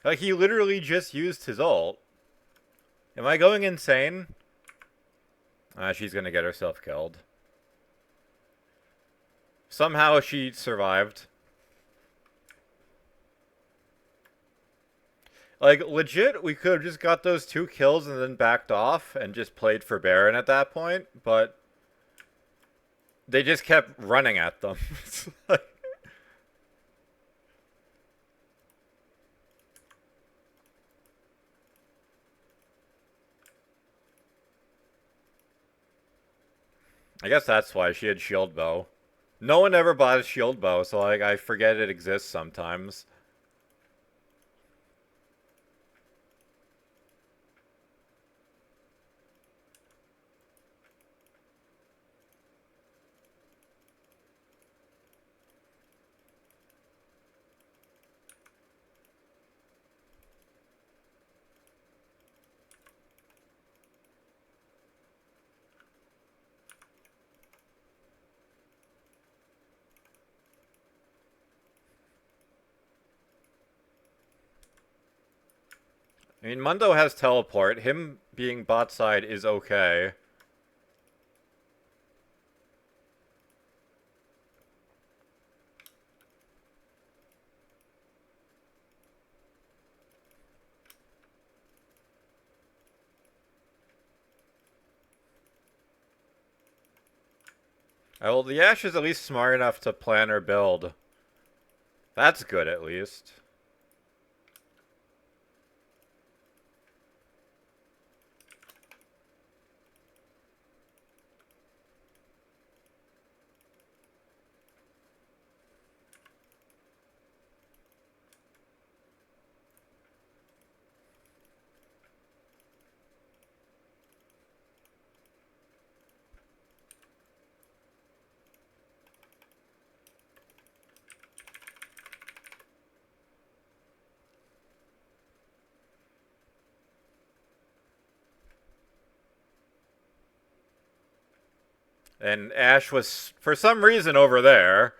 Like, he literally just used his ult. Am I going insane? She's gonna get herself killed. Somehow she survived. Like, legit, we could have just got those 2 kills and then backed off and just played for Baron at that point, but they just kept running at them. I guess that's why she had shield bow. No one ever bought a shield bow, so like I forget it exists sometimes. I mean, Mundo has teleport. Him being bot side is okay. Well, the Ashe is at least smart enough to plan her build. That's good, at least. And Ashe was, for some reason, over there.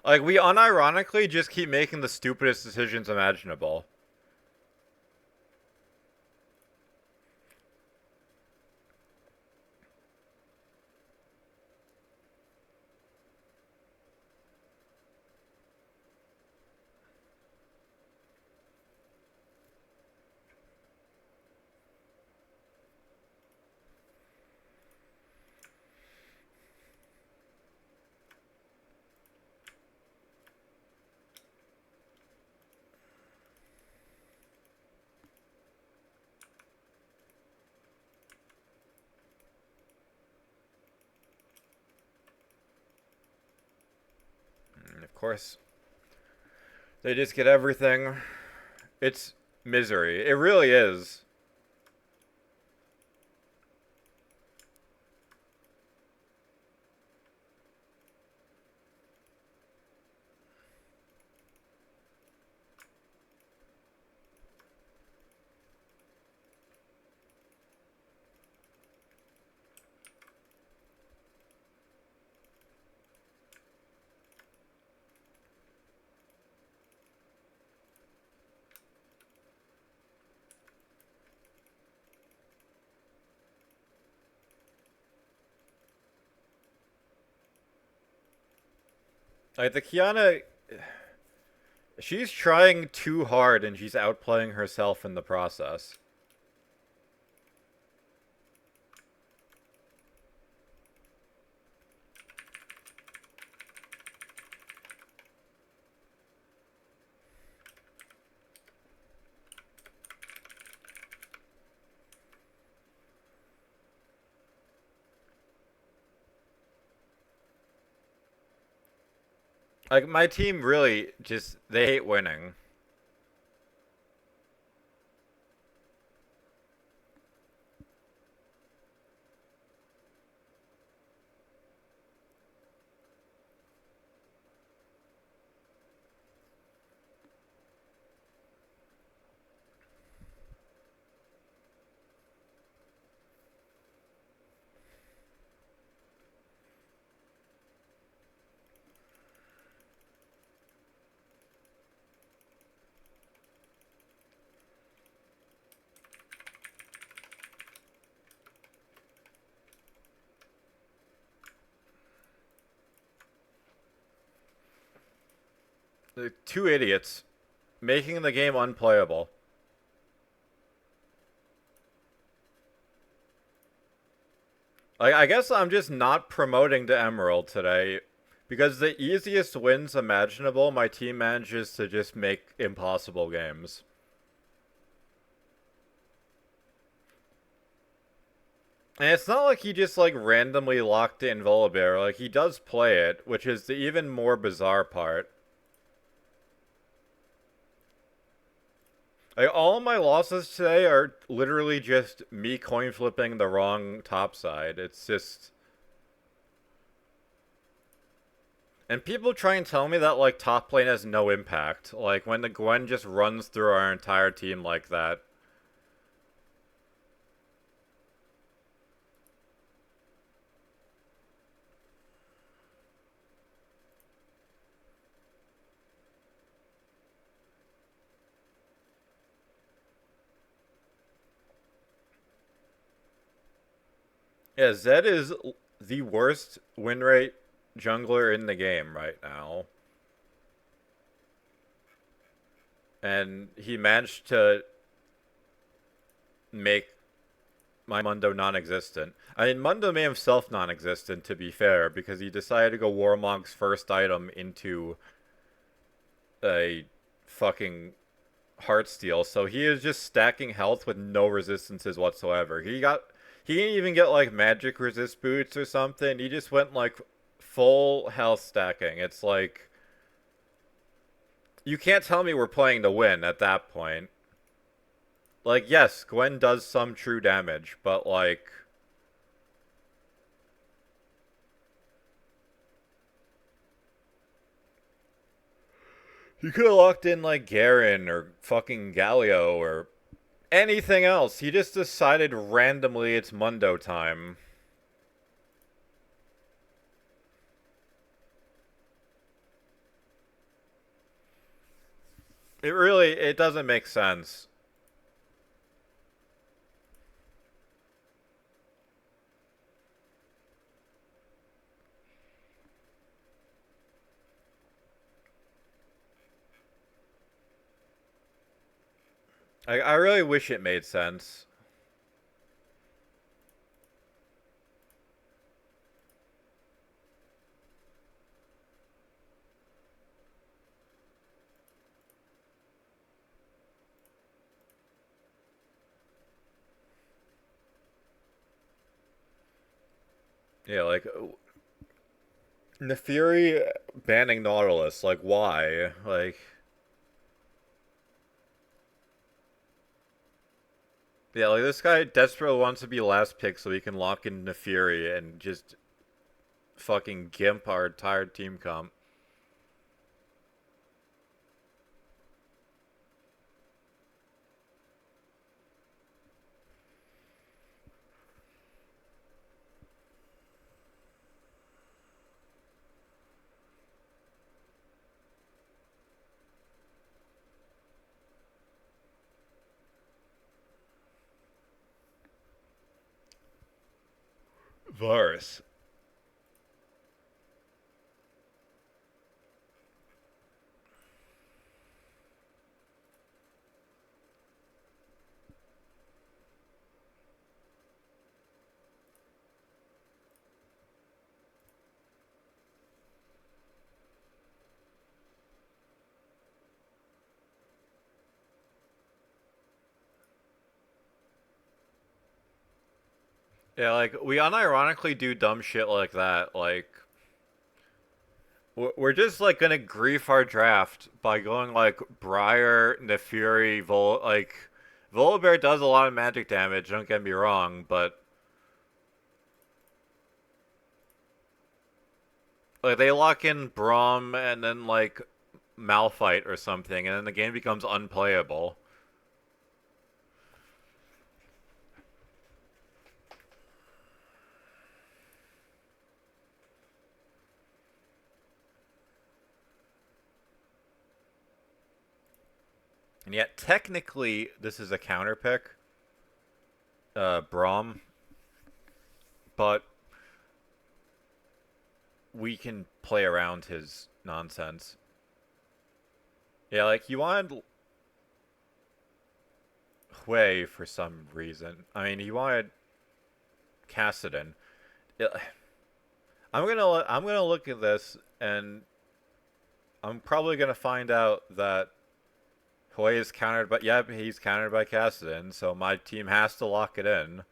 Like, we unironically just keep making the stupidest decisions imaginable. And of course, they just get everything. It's misery. It really is. Like, the Kiana, she's trying too hard and she's outplaying herself in the process. Like, my team really just, they hate winning. Two idiots making the game unplayable. Like, I guess I'm just not promoting to Emerald today because the easiest wins imaginable, my team manages to just make impossible games. And it's not like he just like randomly locked in Volibear. Like he does play it, which is the even more bizarre part. Like all my losses today are literally just me coin flipping the wrong top side. It's just, and people try and tell me that like top lane has no impact. Like when the Gwen just runs through our entire team like that. Yeah, Zed is the worst win rate jungler in the game right now. And he managed to make my Mundo non-existent. I mean, Mundo made himself non-existent, to be fair, because he decided to go Warmog's first item into a fucking Heartsteel, so he is just stacking health with no resistances whatsoever. He didn't even get like magic resist boots or something. He just went like full health stacking. It's like you can't tell me we're playing to win at that point. Like yes, Gwen does some true damage, but like you could have locked in like Garen or fucking Galio or anything else. He just decided randomly it's Mundo time. It doesn't make sense. I really wish it made sense. Yeah, like Neferi banning Nautilus, like why? Like yeah, like this guy desperately wants to be last pick so he can lock in Neferi and just fucking gimp our entire team comp. Varus. Yeah, like we unironically do dumb shit like that. Like we're just like gonna grief our draft by going like Briar, Neferi, like Volibear does a lot of magic damage. Don't get me wrong, but like they lock in Braum and then like Malphite or something, and then the game becomes unplayable. And yet, technically, this is a counter pick, Braum, but we can play around his nonsense. Yeah, like he wanted Hui for some reason. I mean, he wanted Cassidon. Yeah, I'm gonna look at this, and I'm probably gonna find out that Hui is countered, but yeah, he's countered by Cassidon, so my team has to lock it in.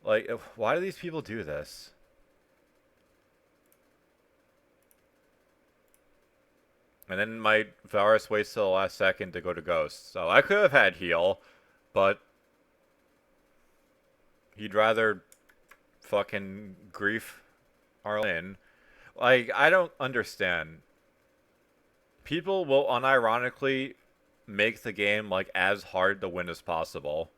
Like, why do these people do this? And then my Varus waits till the last second to go to Ghost. So I could have had heal, but he'd rather fucking grief Arlene. Like, I don't understand. People will unironically make the game like as hard to win as possible.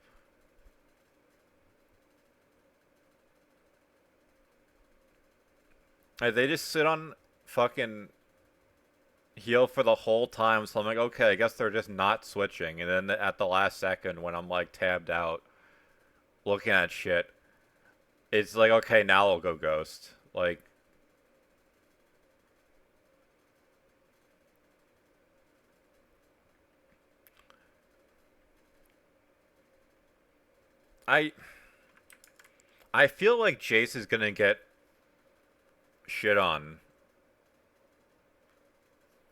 Like, they just sit on fucking heal for the whole time, so I'm like, okay, I guess they're just not switching. And then at the last second, when I'm like tabbed out, looking at shit, it's like, okay, now I'll go Ghost. Like, I I feel like Jace is gonna get shit on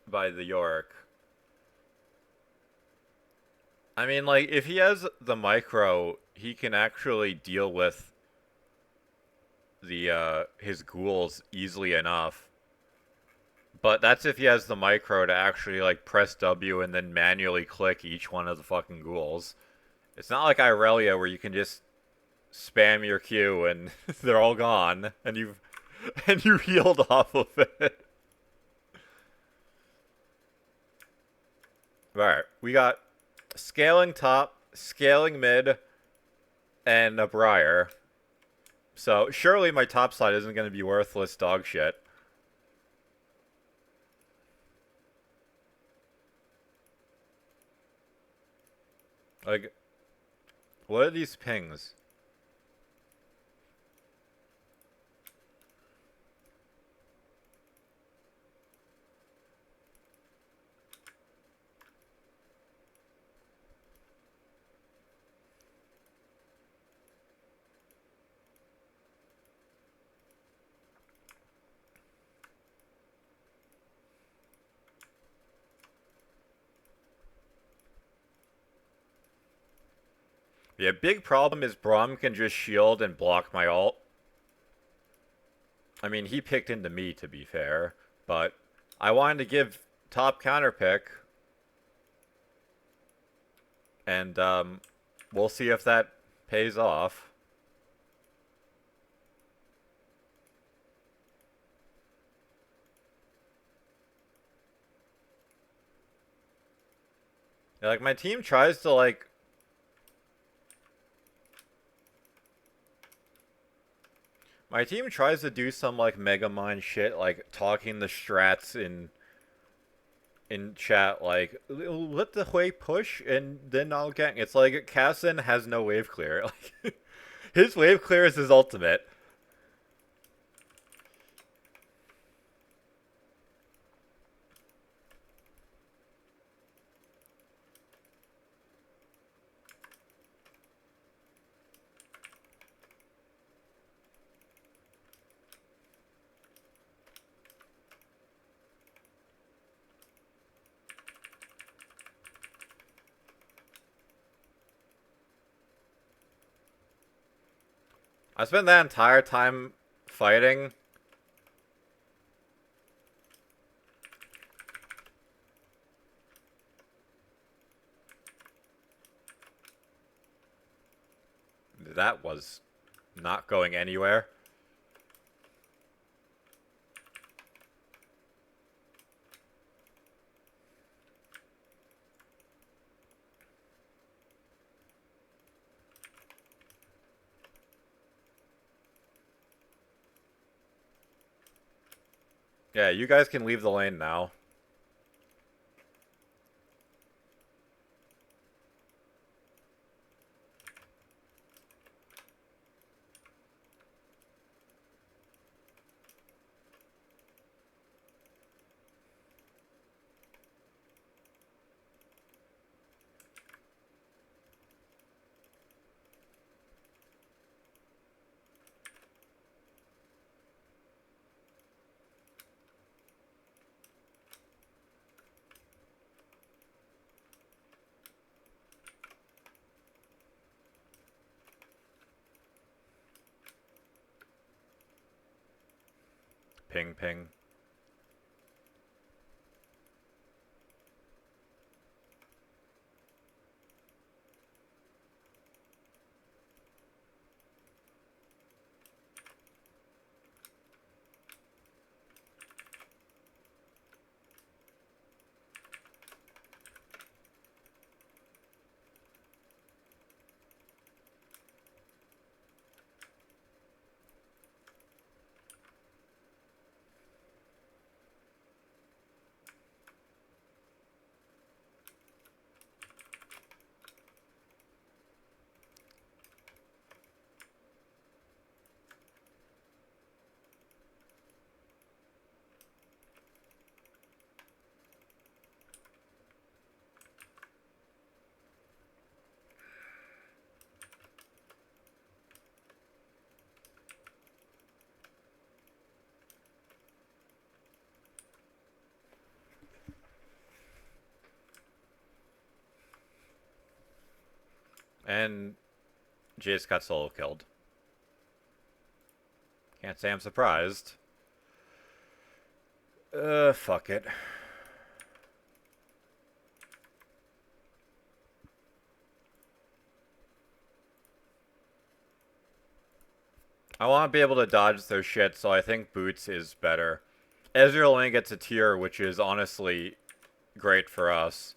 by the York. I mean, like, if he has the micro, he can actually deal with the his ghouls easily enough. But that's if he has the micro to actually like press W and then manually click each one of the fucking ghouls. It's not like Irelia where you can just spam your Q and they're all gone and you healed off of it. Alright, we got scaling top, scaling mid, and a Briar. So surely my top side isn't going to be worthless dog shit. Like, what are these pings? Yeah, big problem is Braum can just shield and block my ult. I mean, he picked into me, to be fair, but I wanted to give top counter pick, and we'll see if that pays off. Yeah, like, my team tries to, like... My team tries to do some, like, Megamind shit, like, talking the strats in chat, like, let the wave push, and then I'll gang. It's like, Cassin has no wave clear. Like, his wave clear is his ultimate. I spent that entire time fighting. That was not going anywhere. Yeah, you guys can leave the lane now. ping ping. And Jace got solo killed. Can't say I'm surprised. Fuck it. I want to be able to dodge their shit, so I think Boots is better. Ezreal only gets a tier, which is honestly great for us.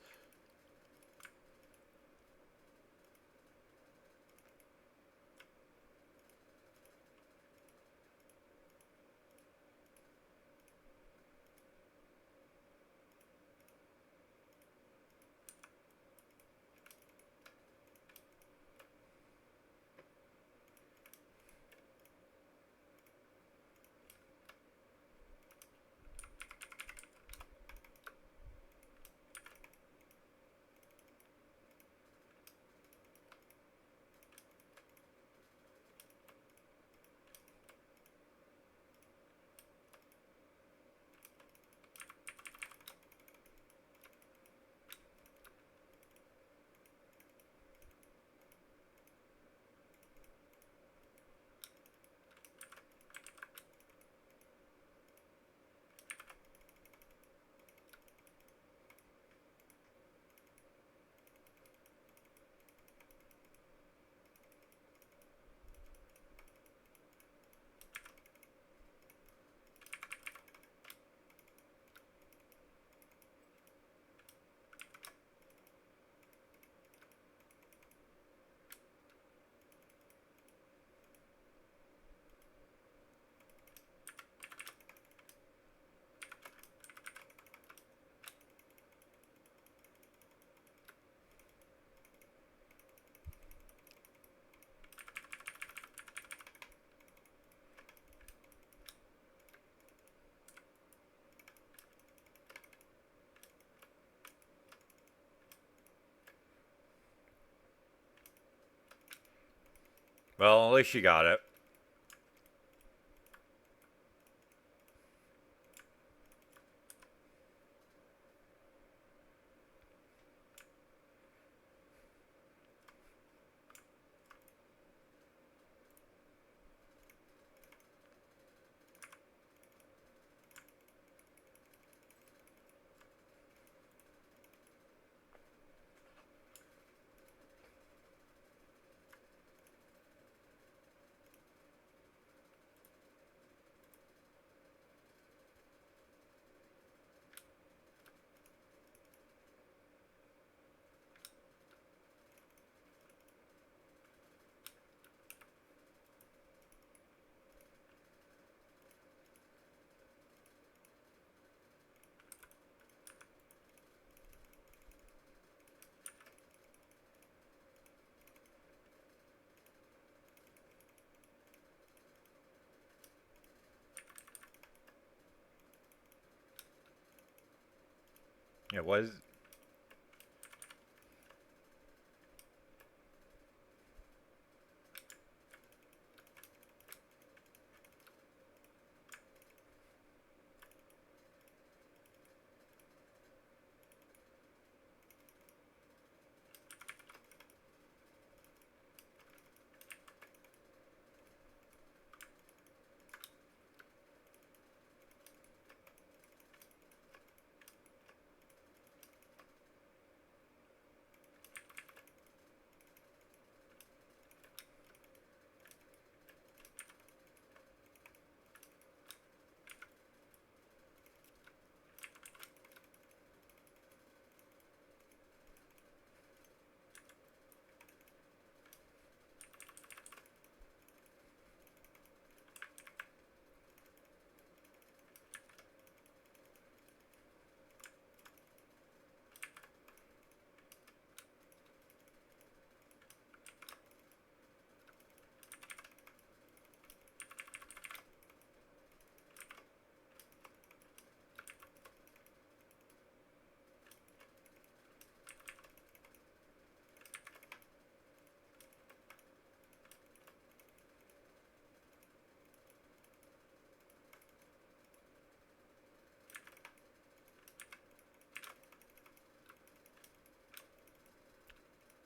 Well, at least she got it. It was.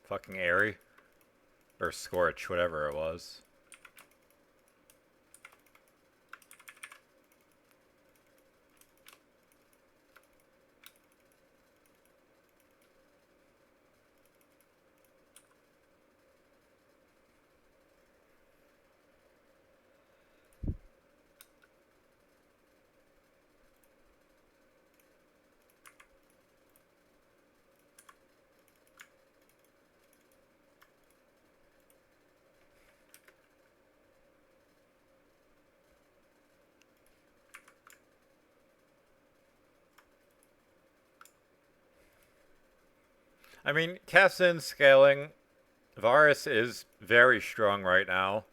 Fucking Airy. Or Scorch, whatever it was. I mean, Cassin scaling. Varus is very strong right now.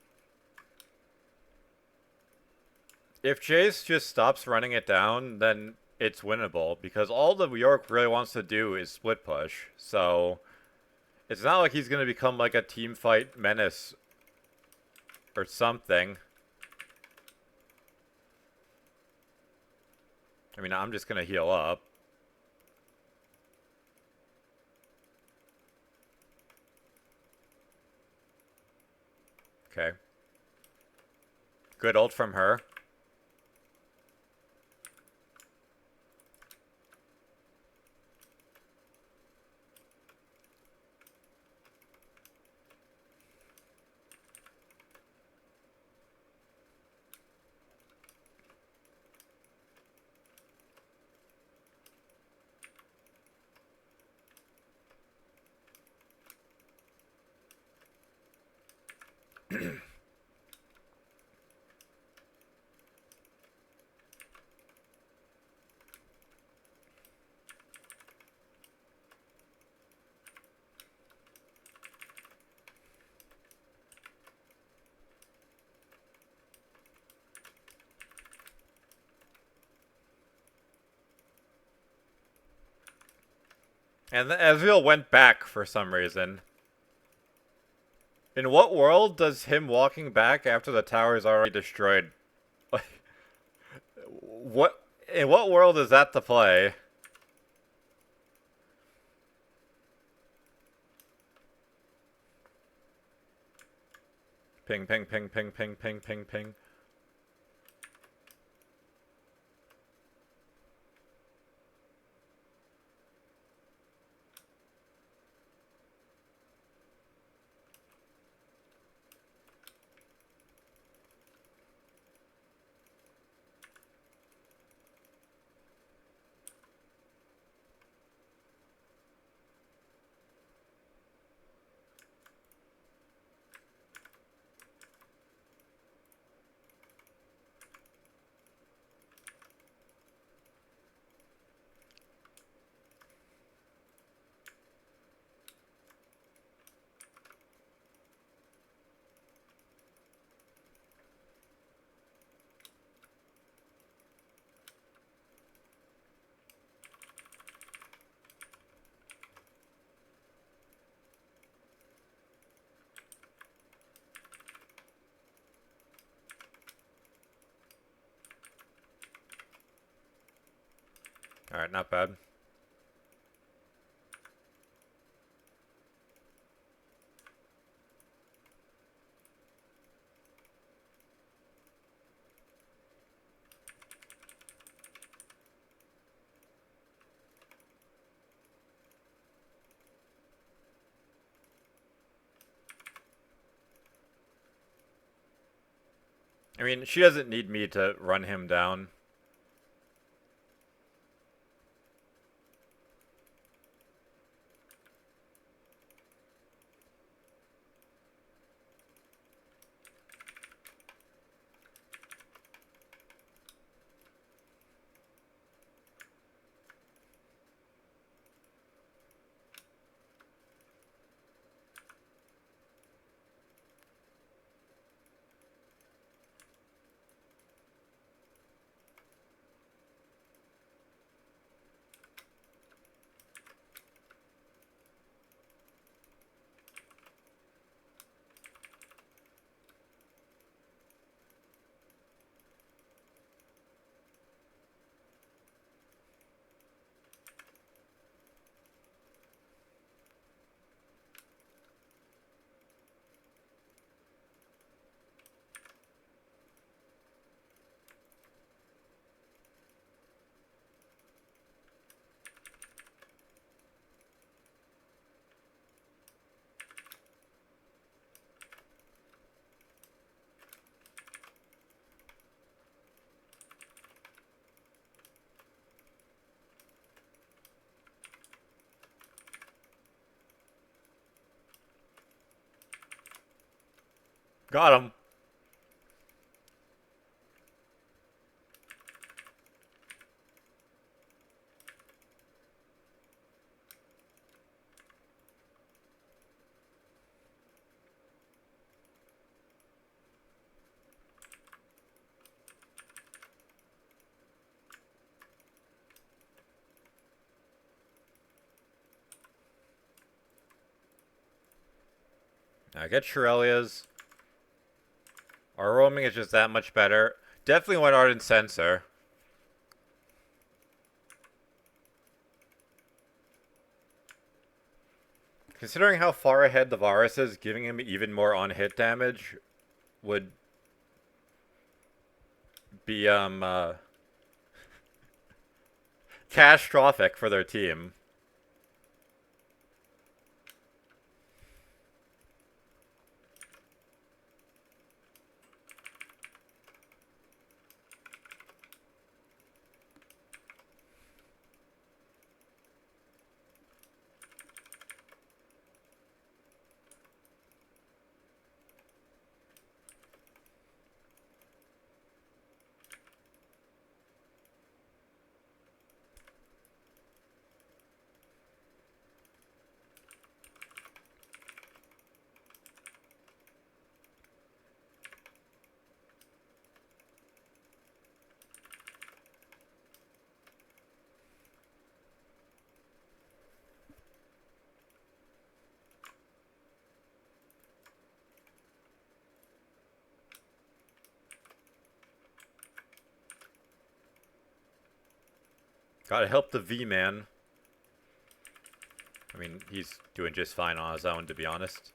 If Jace just stops running it down, then it's winnable. Because all the York really wants to do is split push. So it's not like he's going to become like a team fight menace or something. I mean, I'm just going to heal up. Okay. Good ult from her. And Ezreal went back for some reason. In what world does him walking back after the tower is already destroyed? What? In what world is that to play? Ping, ping, ping, ping, ping, ping, ping, ping. Alright, not bad. I mean, she doesn't need me to run him down. Got him. I get Shirelia's. Our roaming is just that much better. Definitely went Ardent Sensor. Considering how far ahead the Varus is, giving him even more on-hit damage would be catastrophic for their team. Gotta help the V-Man. I mean, he's doing just fine on his own, to be honest.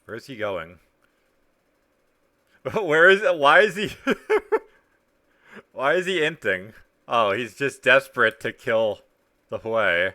Where is he going? Where is it? Why is he... Why is he inting? Oh, he's just desperate to kill the Hui.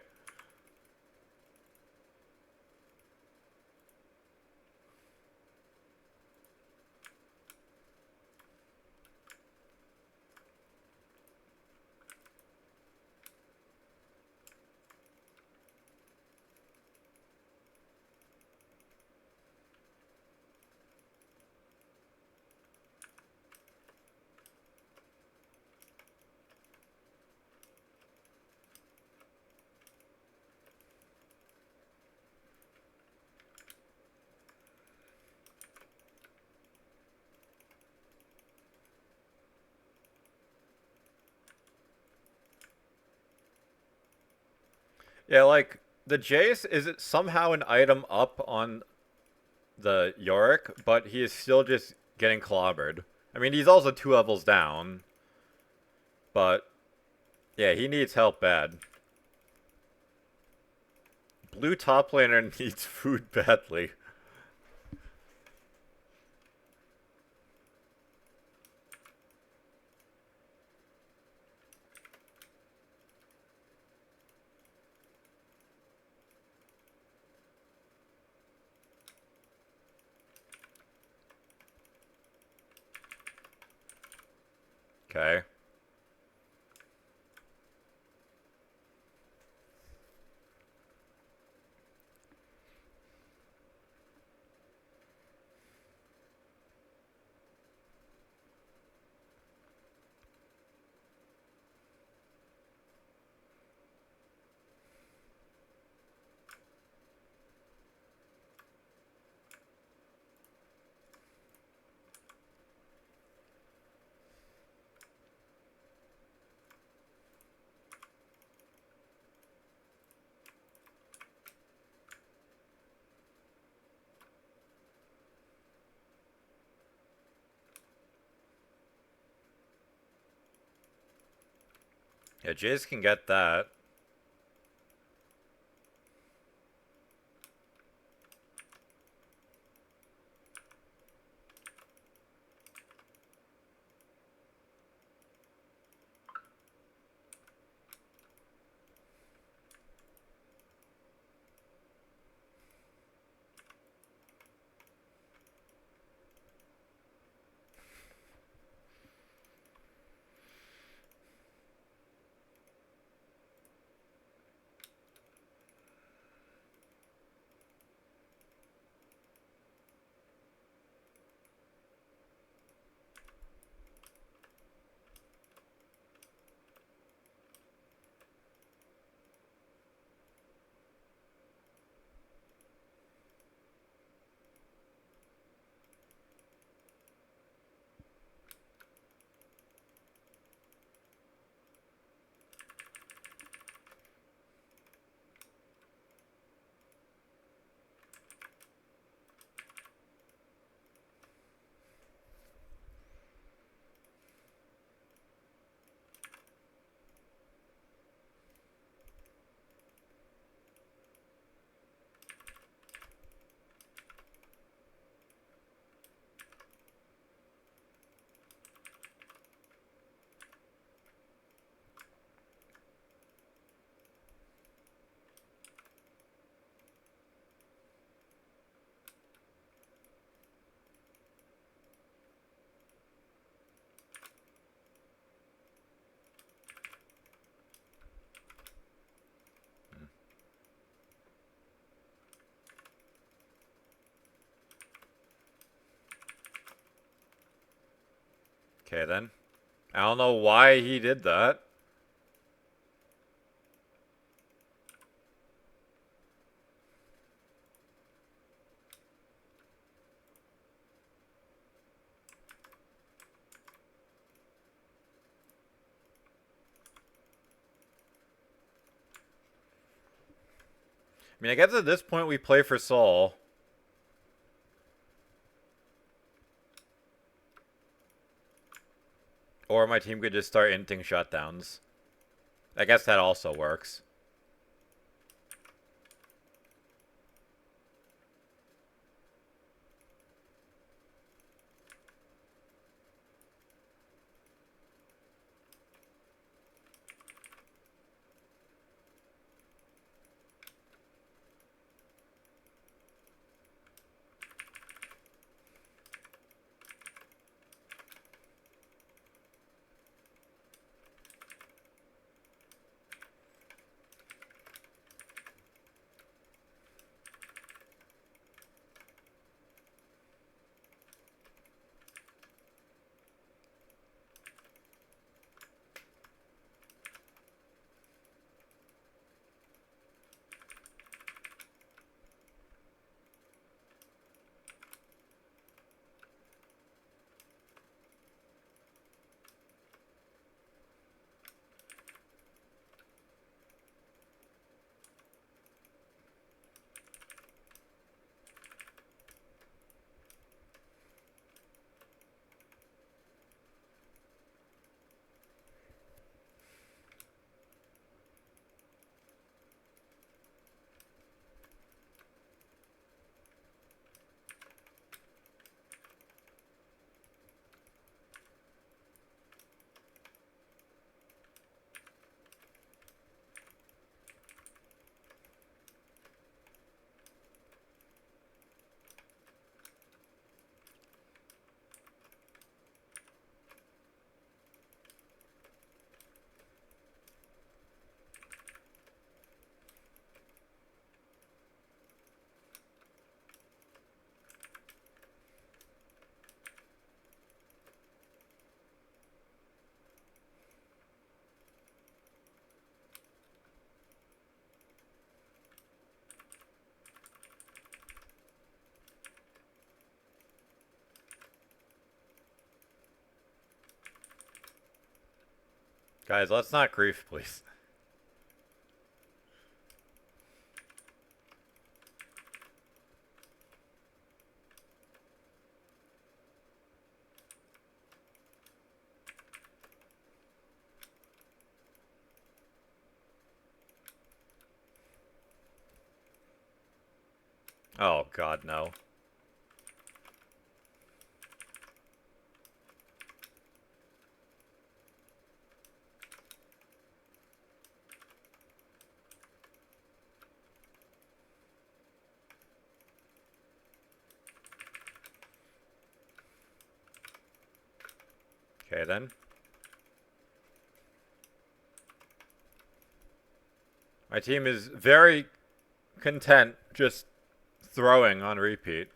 Yeah, like, the Jace is somehow an item up on the Yorick, but he is still just getting clobbered. I mean, he's also 2 levels down, but yeah, he needs help bad. Blue top laner needs food badly. Okay. Yeah, Jace can get that. Okay, then. I don't know why he did that. I mean, I guess at this point we play for Soul. Or my team could just start inting shutdowns. I guess that also works. Guys, let's not grief, please. Oh, God, no. Okay, then. My team is very content just throwing on repeat.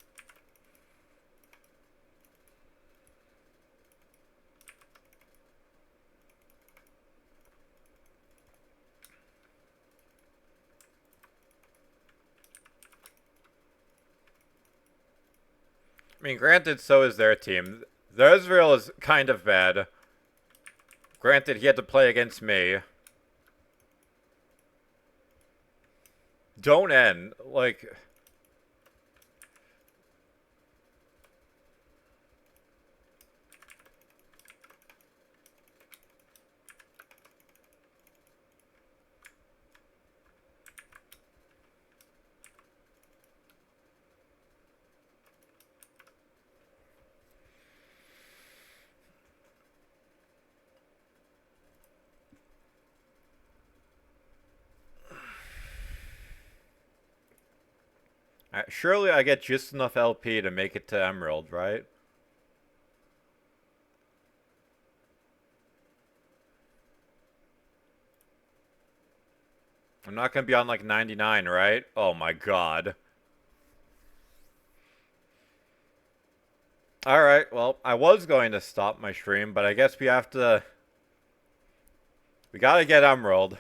I mean, granted, so is their team. The Israel is kind of bad. Granted, he had to play against me. Don't end. Like, surely I get just enough LP to make it to Emerald, right? I'm not gonna be on like 99, right? Oh my god. Alright, well, I was going to stop my stream, but I guess we have to... We gotta get Emerald.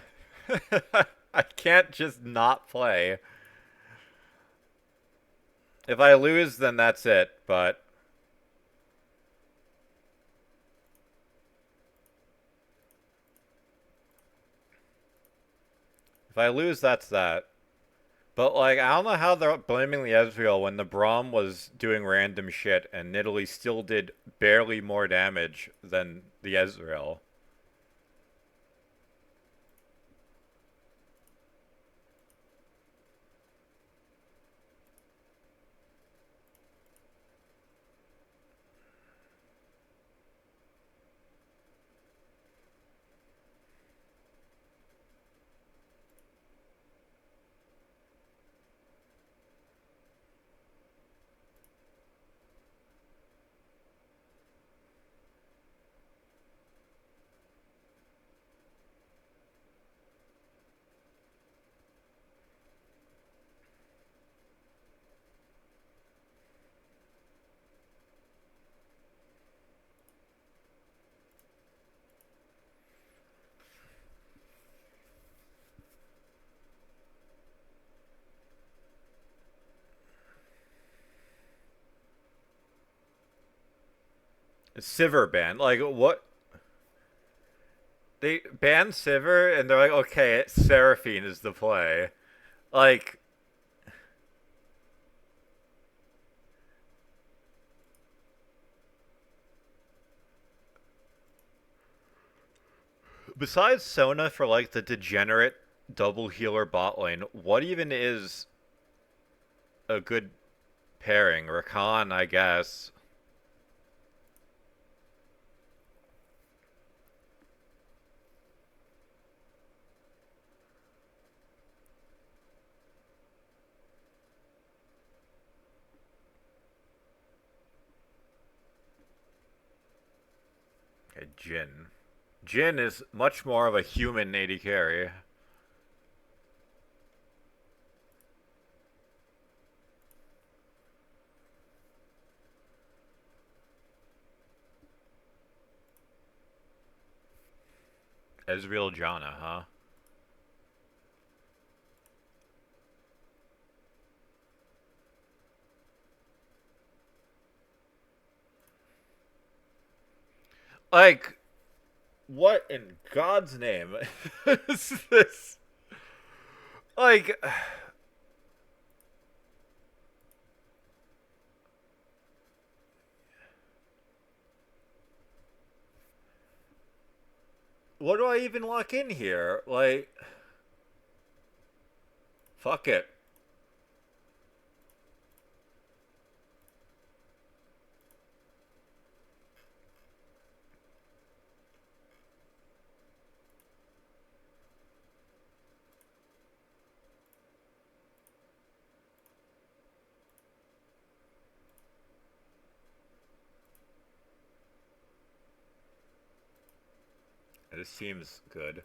I can't just not play. If I lose, then that's it, but... If I lose, that's that. But, like, I don't know how they're blaming the Ezreal when the Braum was doing random shit and Nidalee still did barely more damage than the Ezreal. Sivir ban. Like, what? They banned Sivir, and they're like, okay, Seraphine is the play. Like, besides Sona for, like, the degenerate double healer bot lane, what even is a good pairing? Rakan, I guess. Okay, Jhin. Jhin is much more of a human AD carry. Ezreal Janna, huh? Like, what in God's name is this? Like, what do I even lock in here? Like, fuck it. This seems good.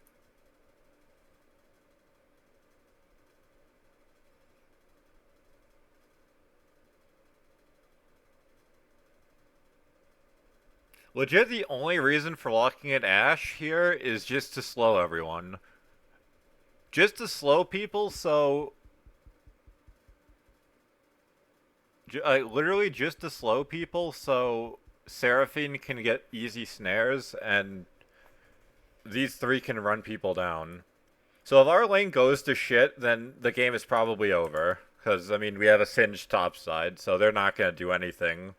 Legit, the only reason for locking in Ash here is just to slow everyone. Just to slow people, so... literally just to slow people, so Seraphine can get easy snares, and these three can run people down. So if our lane goes to shit, then the game is probably over. Because, I mean, we have a singed topside, so they're not going to do anything.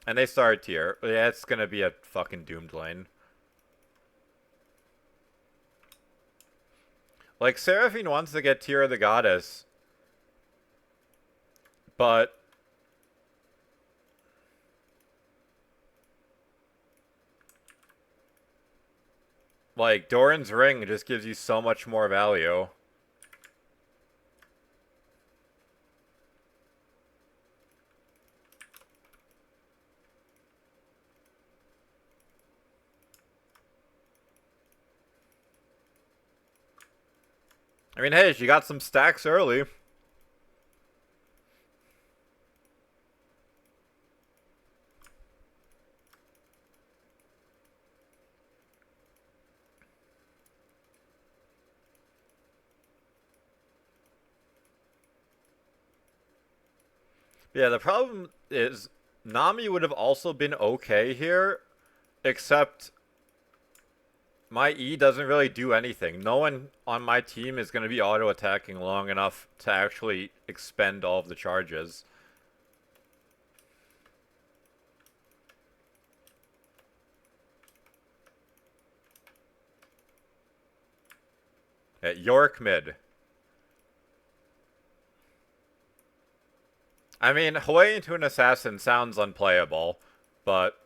And they start tier. Yeah, it's going to be a fucking doomed lane. Like, Seraphine wants to get tier of the goddess. But... like, Doran's ring just gives you so much more value. I mean, hey, she got some stacks early. Yeah, the problem is Nami would have also been okay here, except my E doesn't really do anything. No one on my team is going to be auto-attacking long enough to actually expend all of the charges. At York mid. I mean, Hwei into an assassin sounds unplayable, but...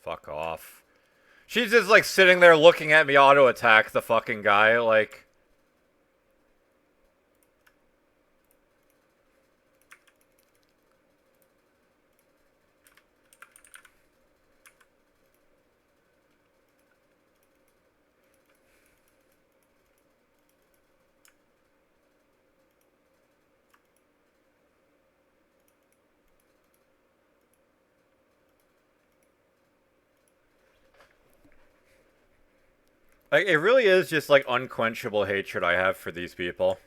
fuck off. She's just, like, sitting there looking at me auto-attack the fucking guy, like... Like, it really is just, like, unquenchable hatred I have for these people.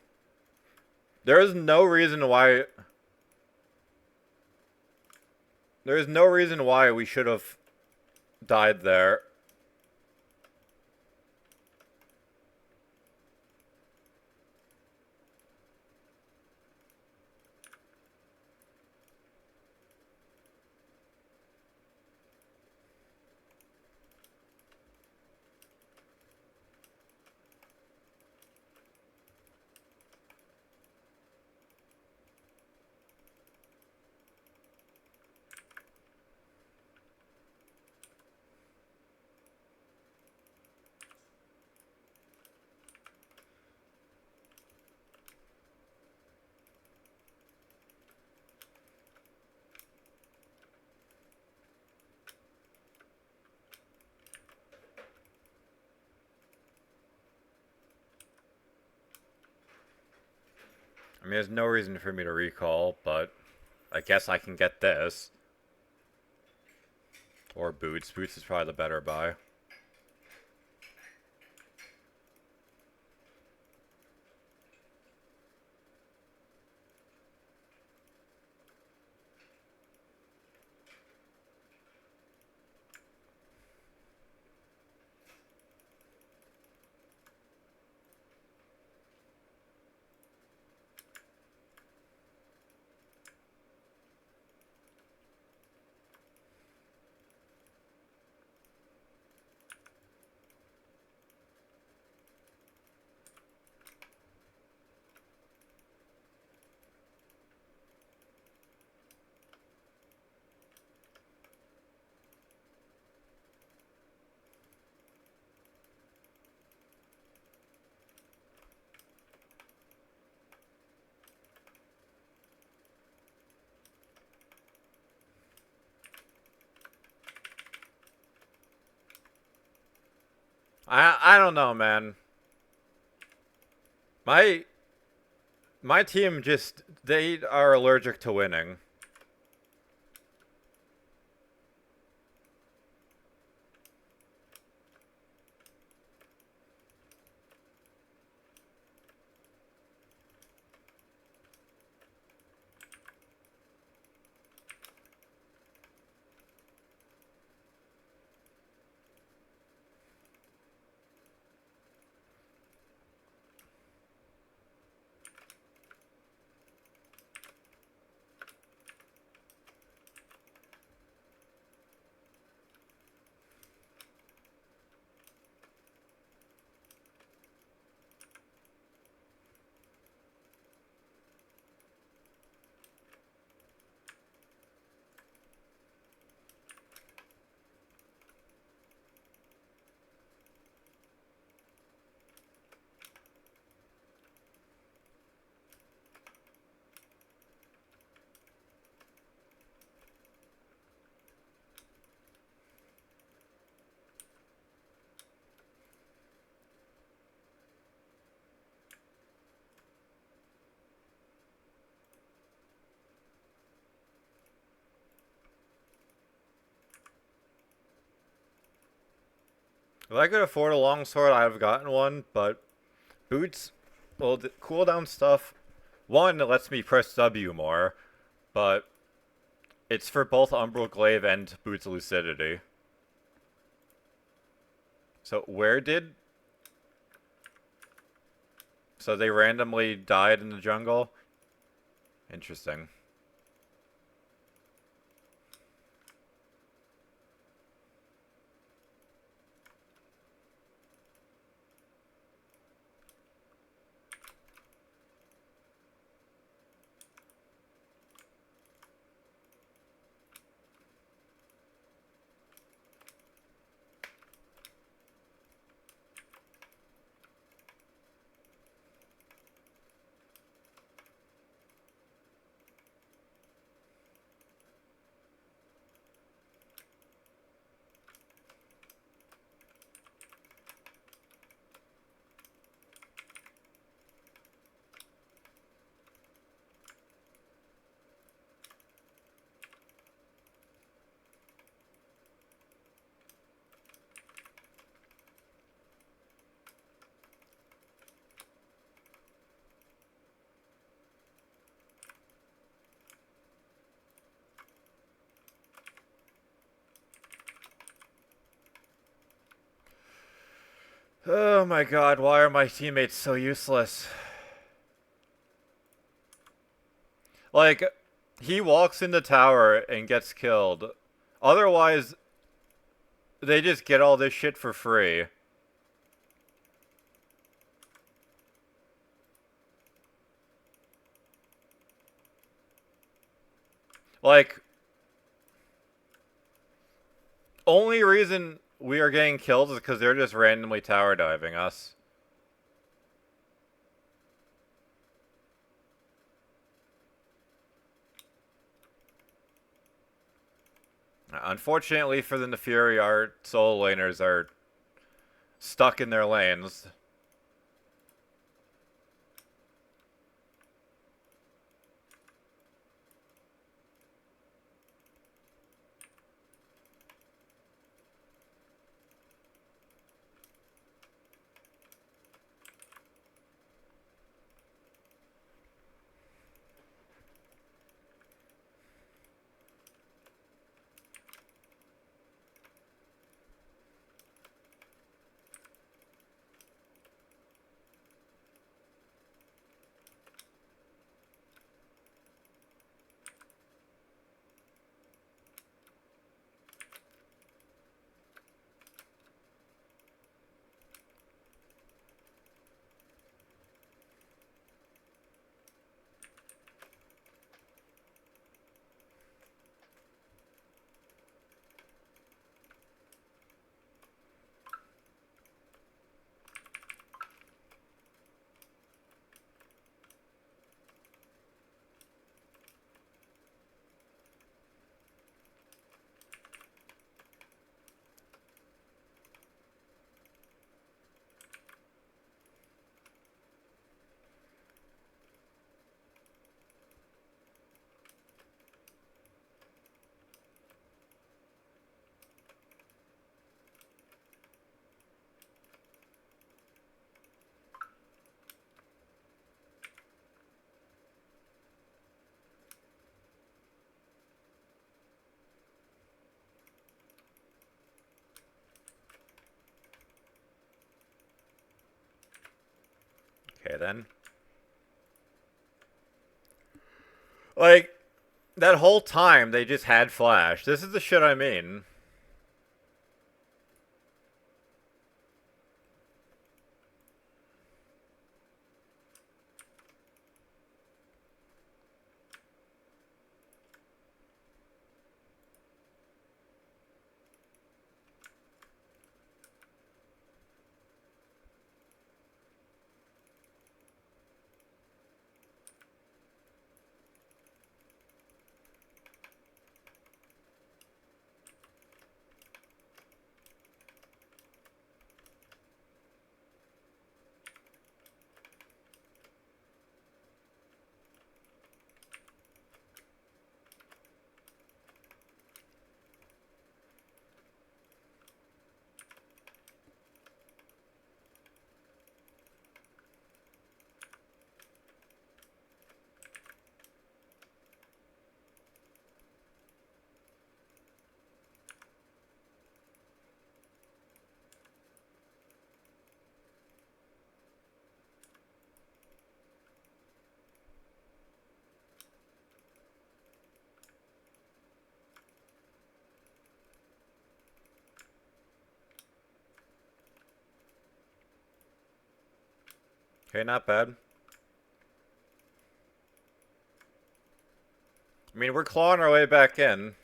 There is no reason why... There is no reason why we should have died there. I mean, there's no reason for me to recall, but I guess I can get this. Or Boots. Boots is probably the better buy. I don't know, man. My my team just they are allergic to winning. If I could afford a longsword, I'd have gotten one, but boots, well, the cooldown stuff, one, it lets me press W more, but it's for both Umbral Glaive and Boots Lucidity. So where did... So they randomly died in the jungle? Interesting. Oh my god, why are my teammates so useless? Like, he walks in the tower and gets killed. Otherwise, they just get all this shit for free. Like, only reason we are getting killed is because they're just randomly tower diving us. Unfortunately for the Neferi, our solo laners are stuck in their lanes. Okay, then. Like, that whole time they just had Flash. This is the shit I mean. Okay, not bad. I mean, we're clawing our way back in.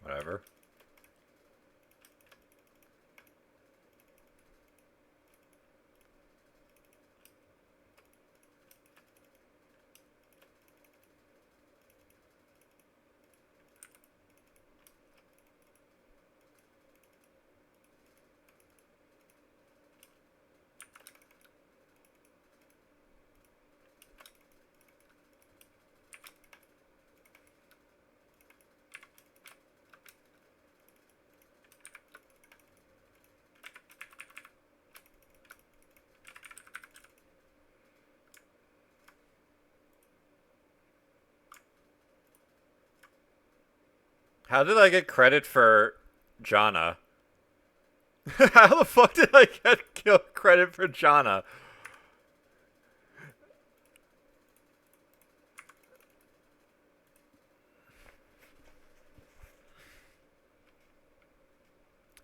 Whatever. How did I get credit for Jana? How the fuck did I get credit for Jana?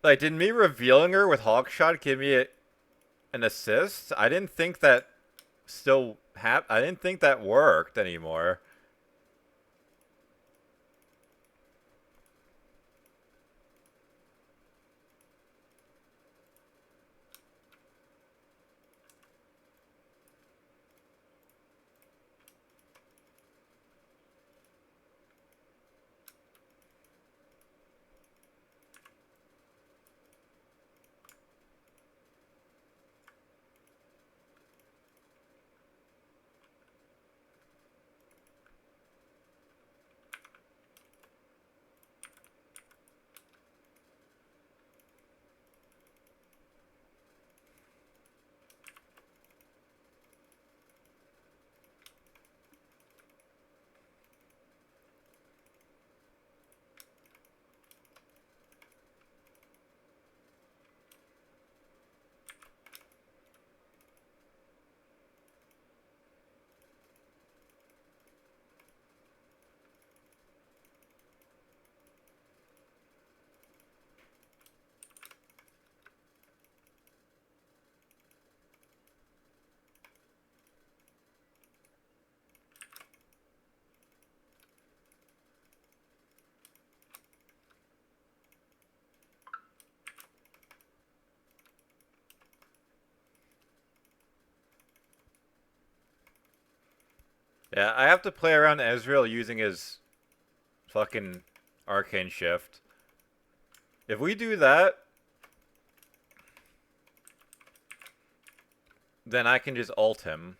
Like, did me revealing her with Hawkshot give me an assist? I didn't think that I didn't think that worked anymore. Yeah, I have to play around Ezreal using his fucking arcane shift. If we do that, then I can just ult him.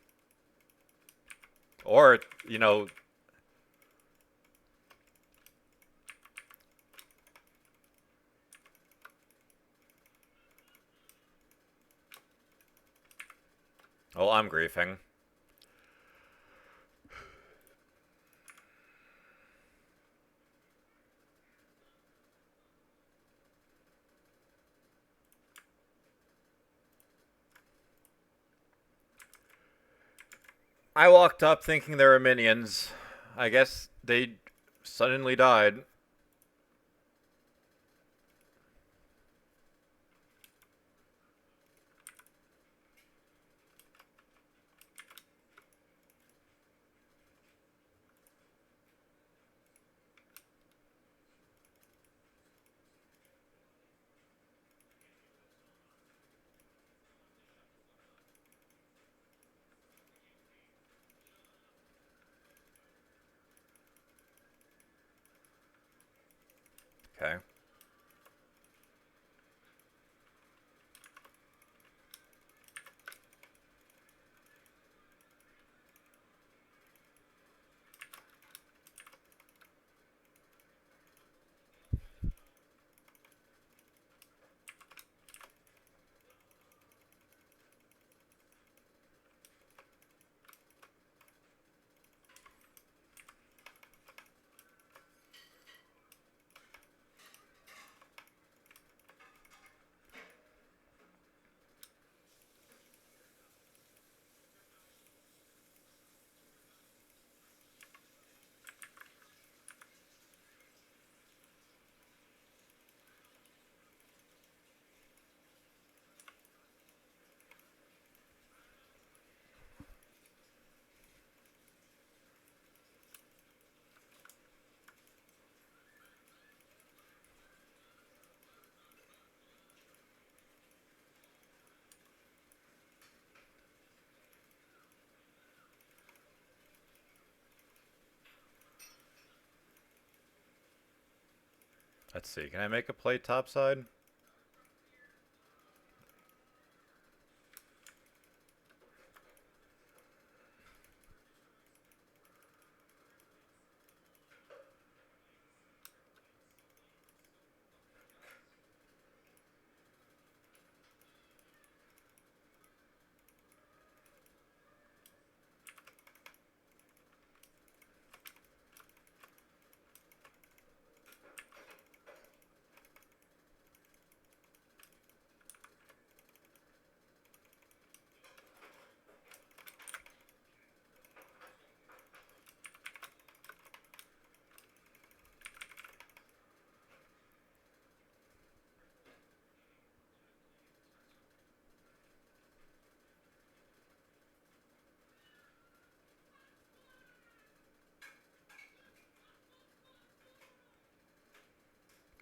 Or, you know, Oh, I'm griefing. I walked up thinking there were minions. I guess they suddenly died. Okay. Let's see. Can I make a play topside?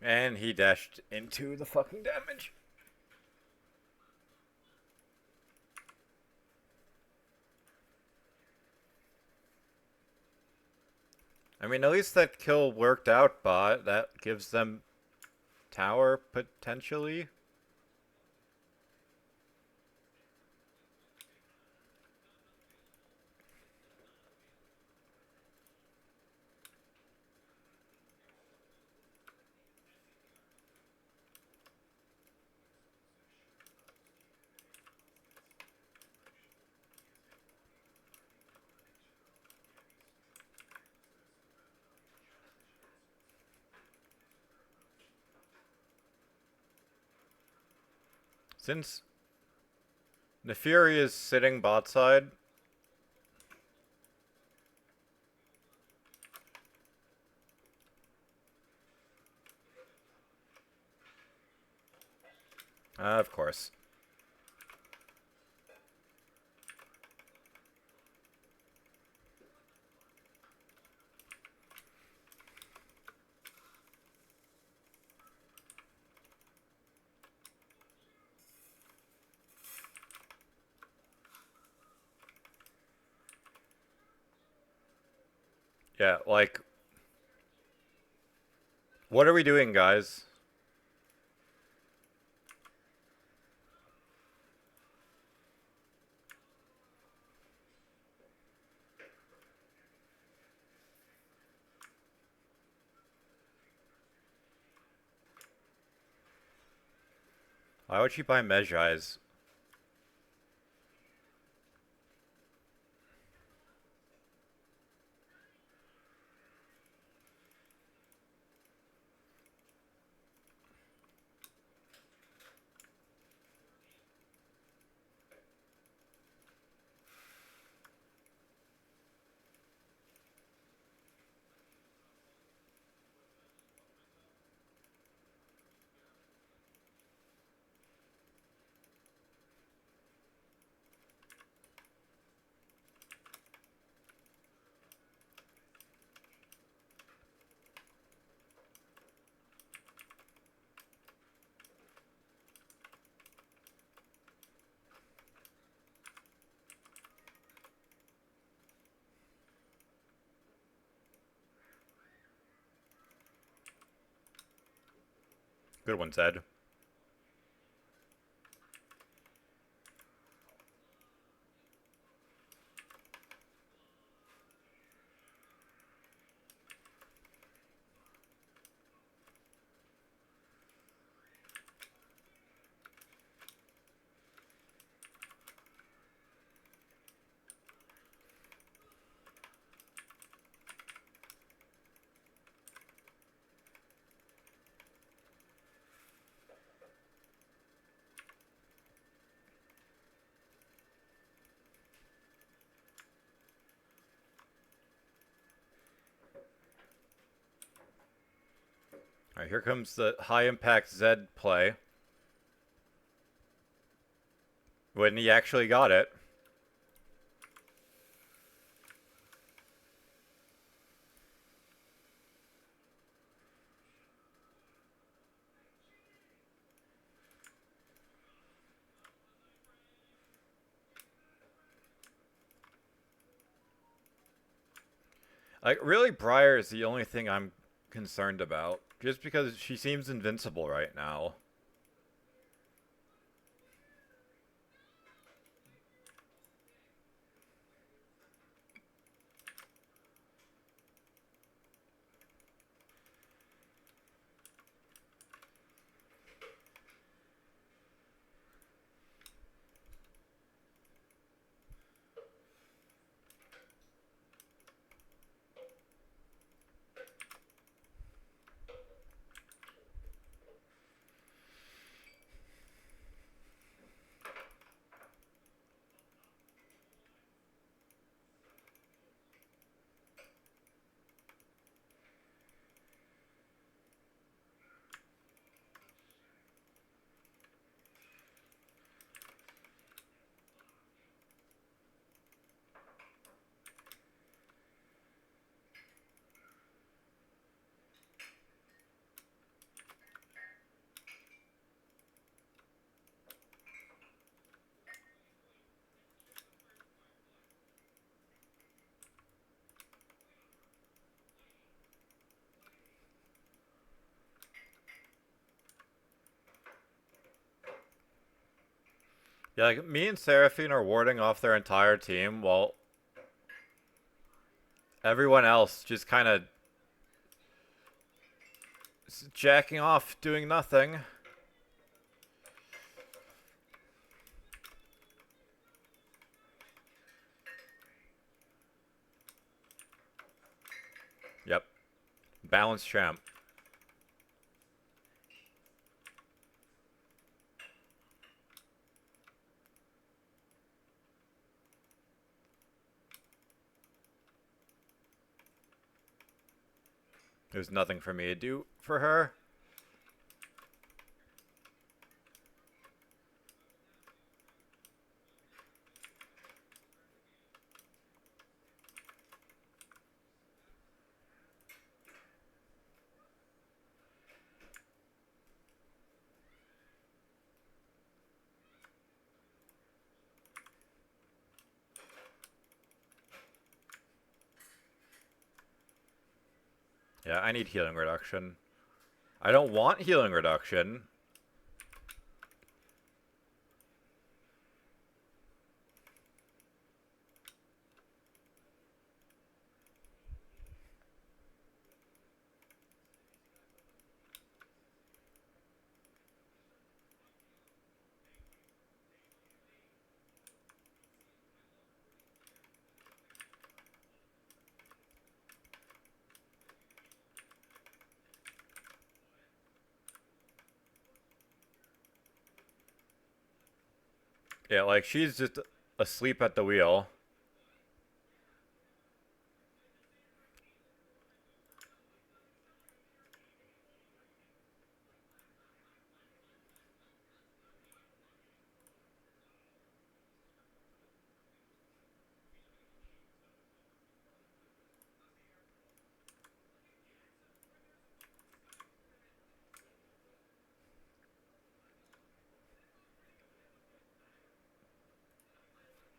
And he dashed into the fucking damage. I mean, at least that kill worked out, bot. That gives them tower, potentially. Since Neferi is sitting bot side, of course. Yeah, like, what are we doing, guys? Why would she buy Mejai's? Good one, Zed. Alright, here comes the high-impact Zed play. When he actually got it. Like, really, Briar is the only thing I'm concerned about. Just because she seems invincible right now. Yeah, like, me and Seraphine are warding off their entire team while everyone else just kind of jacking off, doing nothing. Yep. Balanced champ. There's nothing for me to do for her. Yeah, I need healing reduction. I don't want healing reduction. Yeah, like, she's just asleep at the wheel.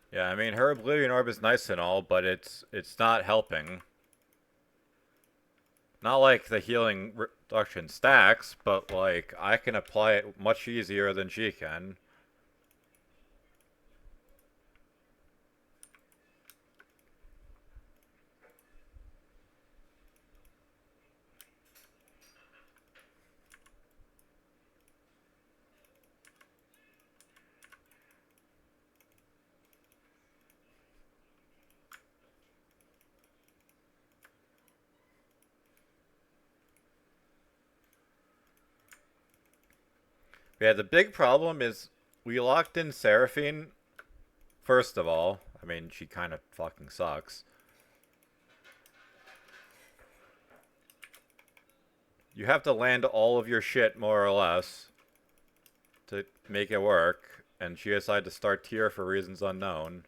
Yeah, I mean, her Oblivion Orb is nice and all, but it's not helping. Not like the healing Production stacks, but like I can apply it much easier than she can. Yeah, the big problem is we locked in Seraphine. First of all, I mean, she kind of fucking sucks. You have to land all of your shit, more or less, to make it work, and she decided to start tier for reasons unknown.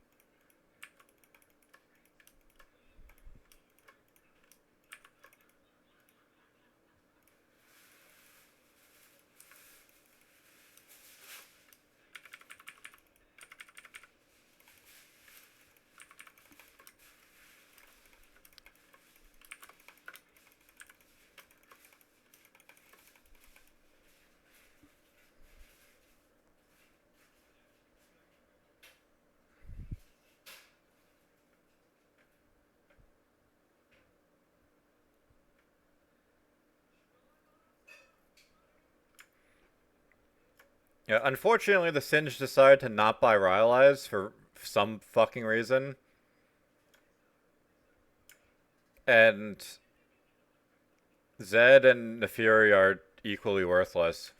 Yeah, unfortunately, the Singe decided to not buy Rylai's for some fucking reason. And Zed and Neferi are equally worthless.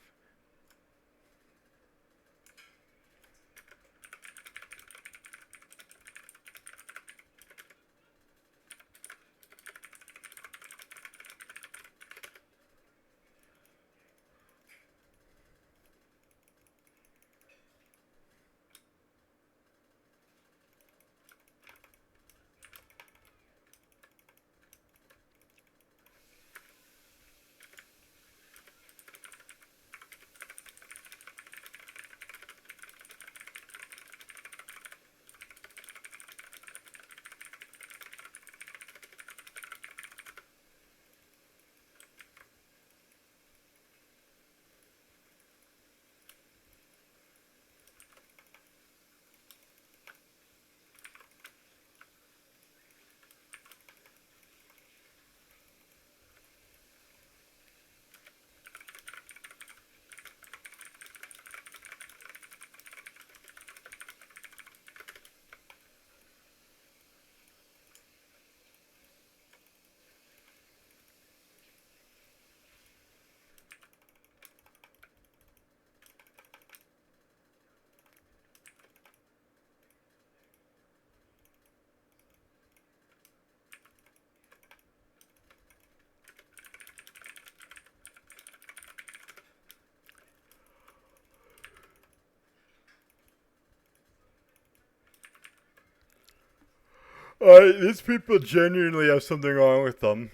These people genuinely have something wrong with them.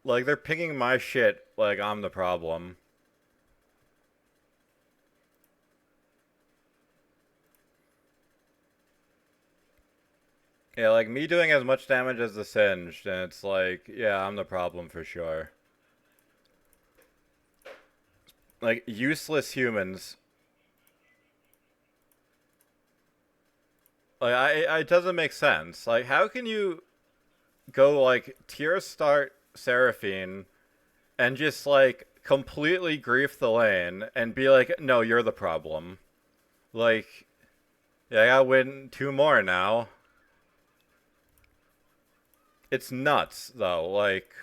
Like, they're pinging my shit like I'm the problem. Yeah, like me doing as much damage as the Singed, and it's like, yeah, I'm the problem for sure. Like, useless humans. Like, it doesn't make sense. Like, how can you go, like, tier start Seraphine and just, like, completely grief the lane and be like, no, you're the problem? Like, yeah, I gotta win 2 more now. It's nuts, though. Like,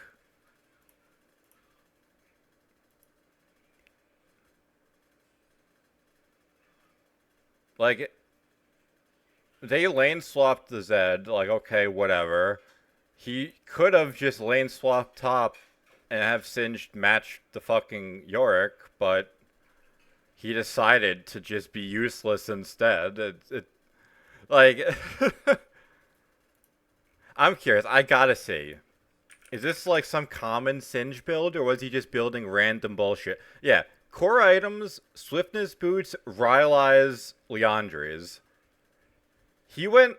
they lane swapped the Zed. Like, okay, whatever. He could have just lane swapped top and have Singed match the fucking Yorick, but he decided to just be useless instead. Like, I'm curious. I gotta see. Is this like some common Singe build, or was he just building random bullshit? Yeah, core items, Swiftness boots, Rylai's, Liandry's. He went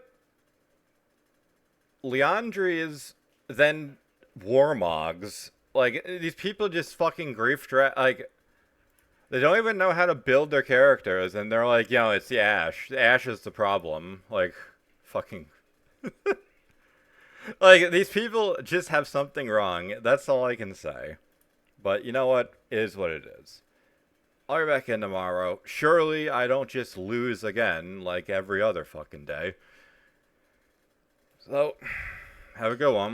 Liandry's, then Warmogs, Like, these people just fucking like, they don't even know how to build their characters, and they're like, it's the Ash. The Ash is the problem. Like, fucking. Like, these people just have something wrong. That's all I can say. But you know what? It is what it is. I'll be back in tomorrow. Surely I don't just lose again like every other fucking day. So, have a good one.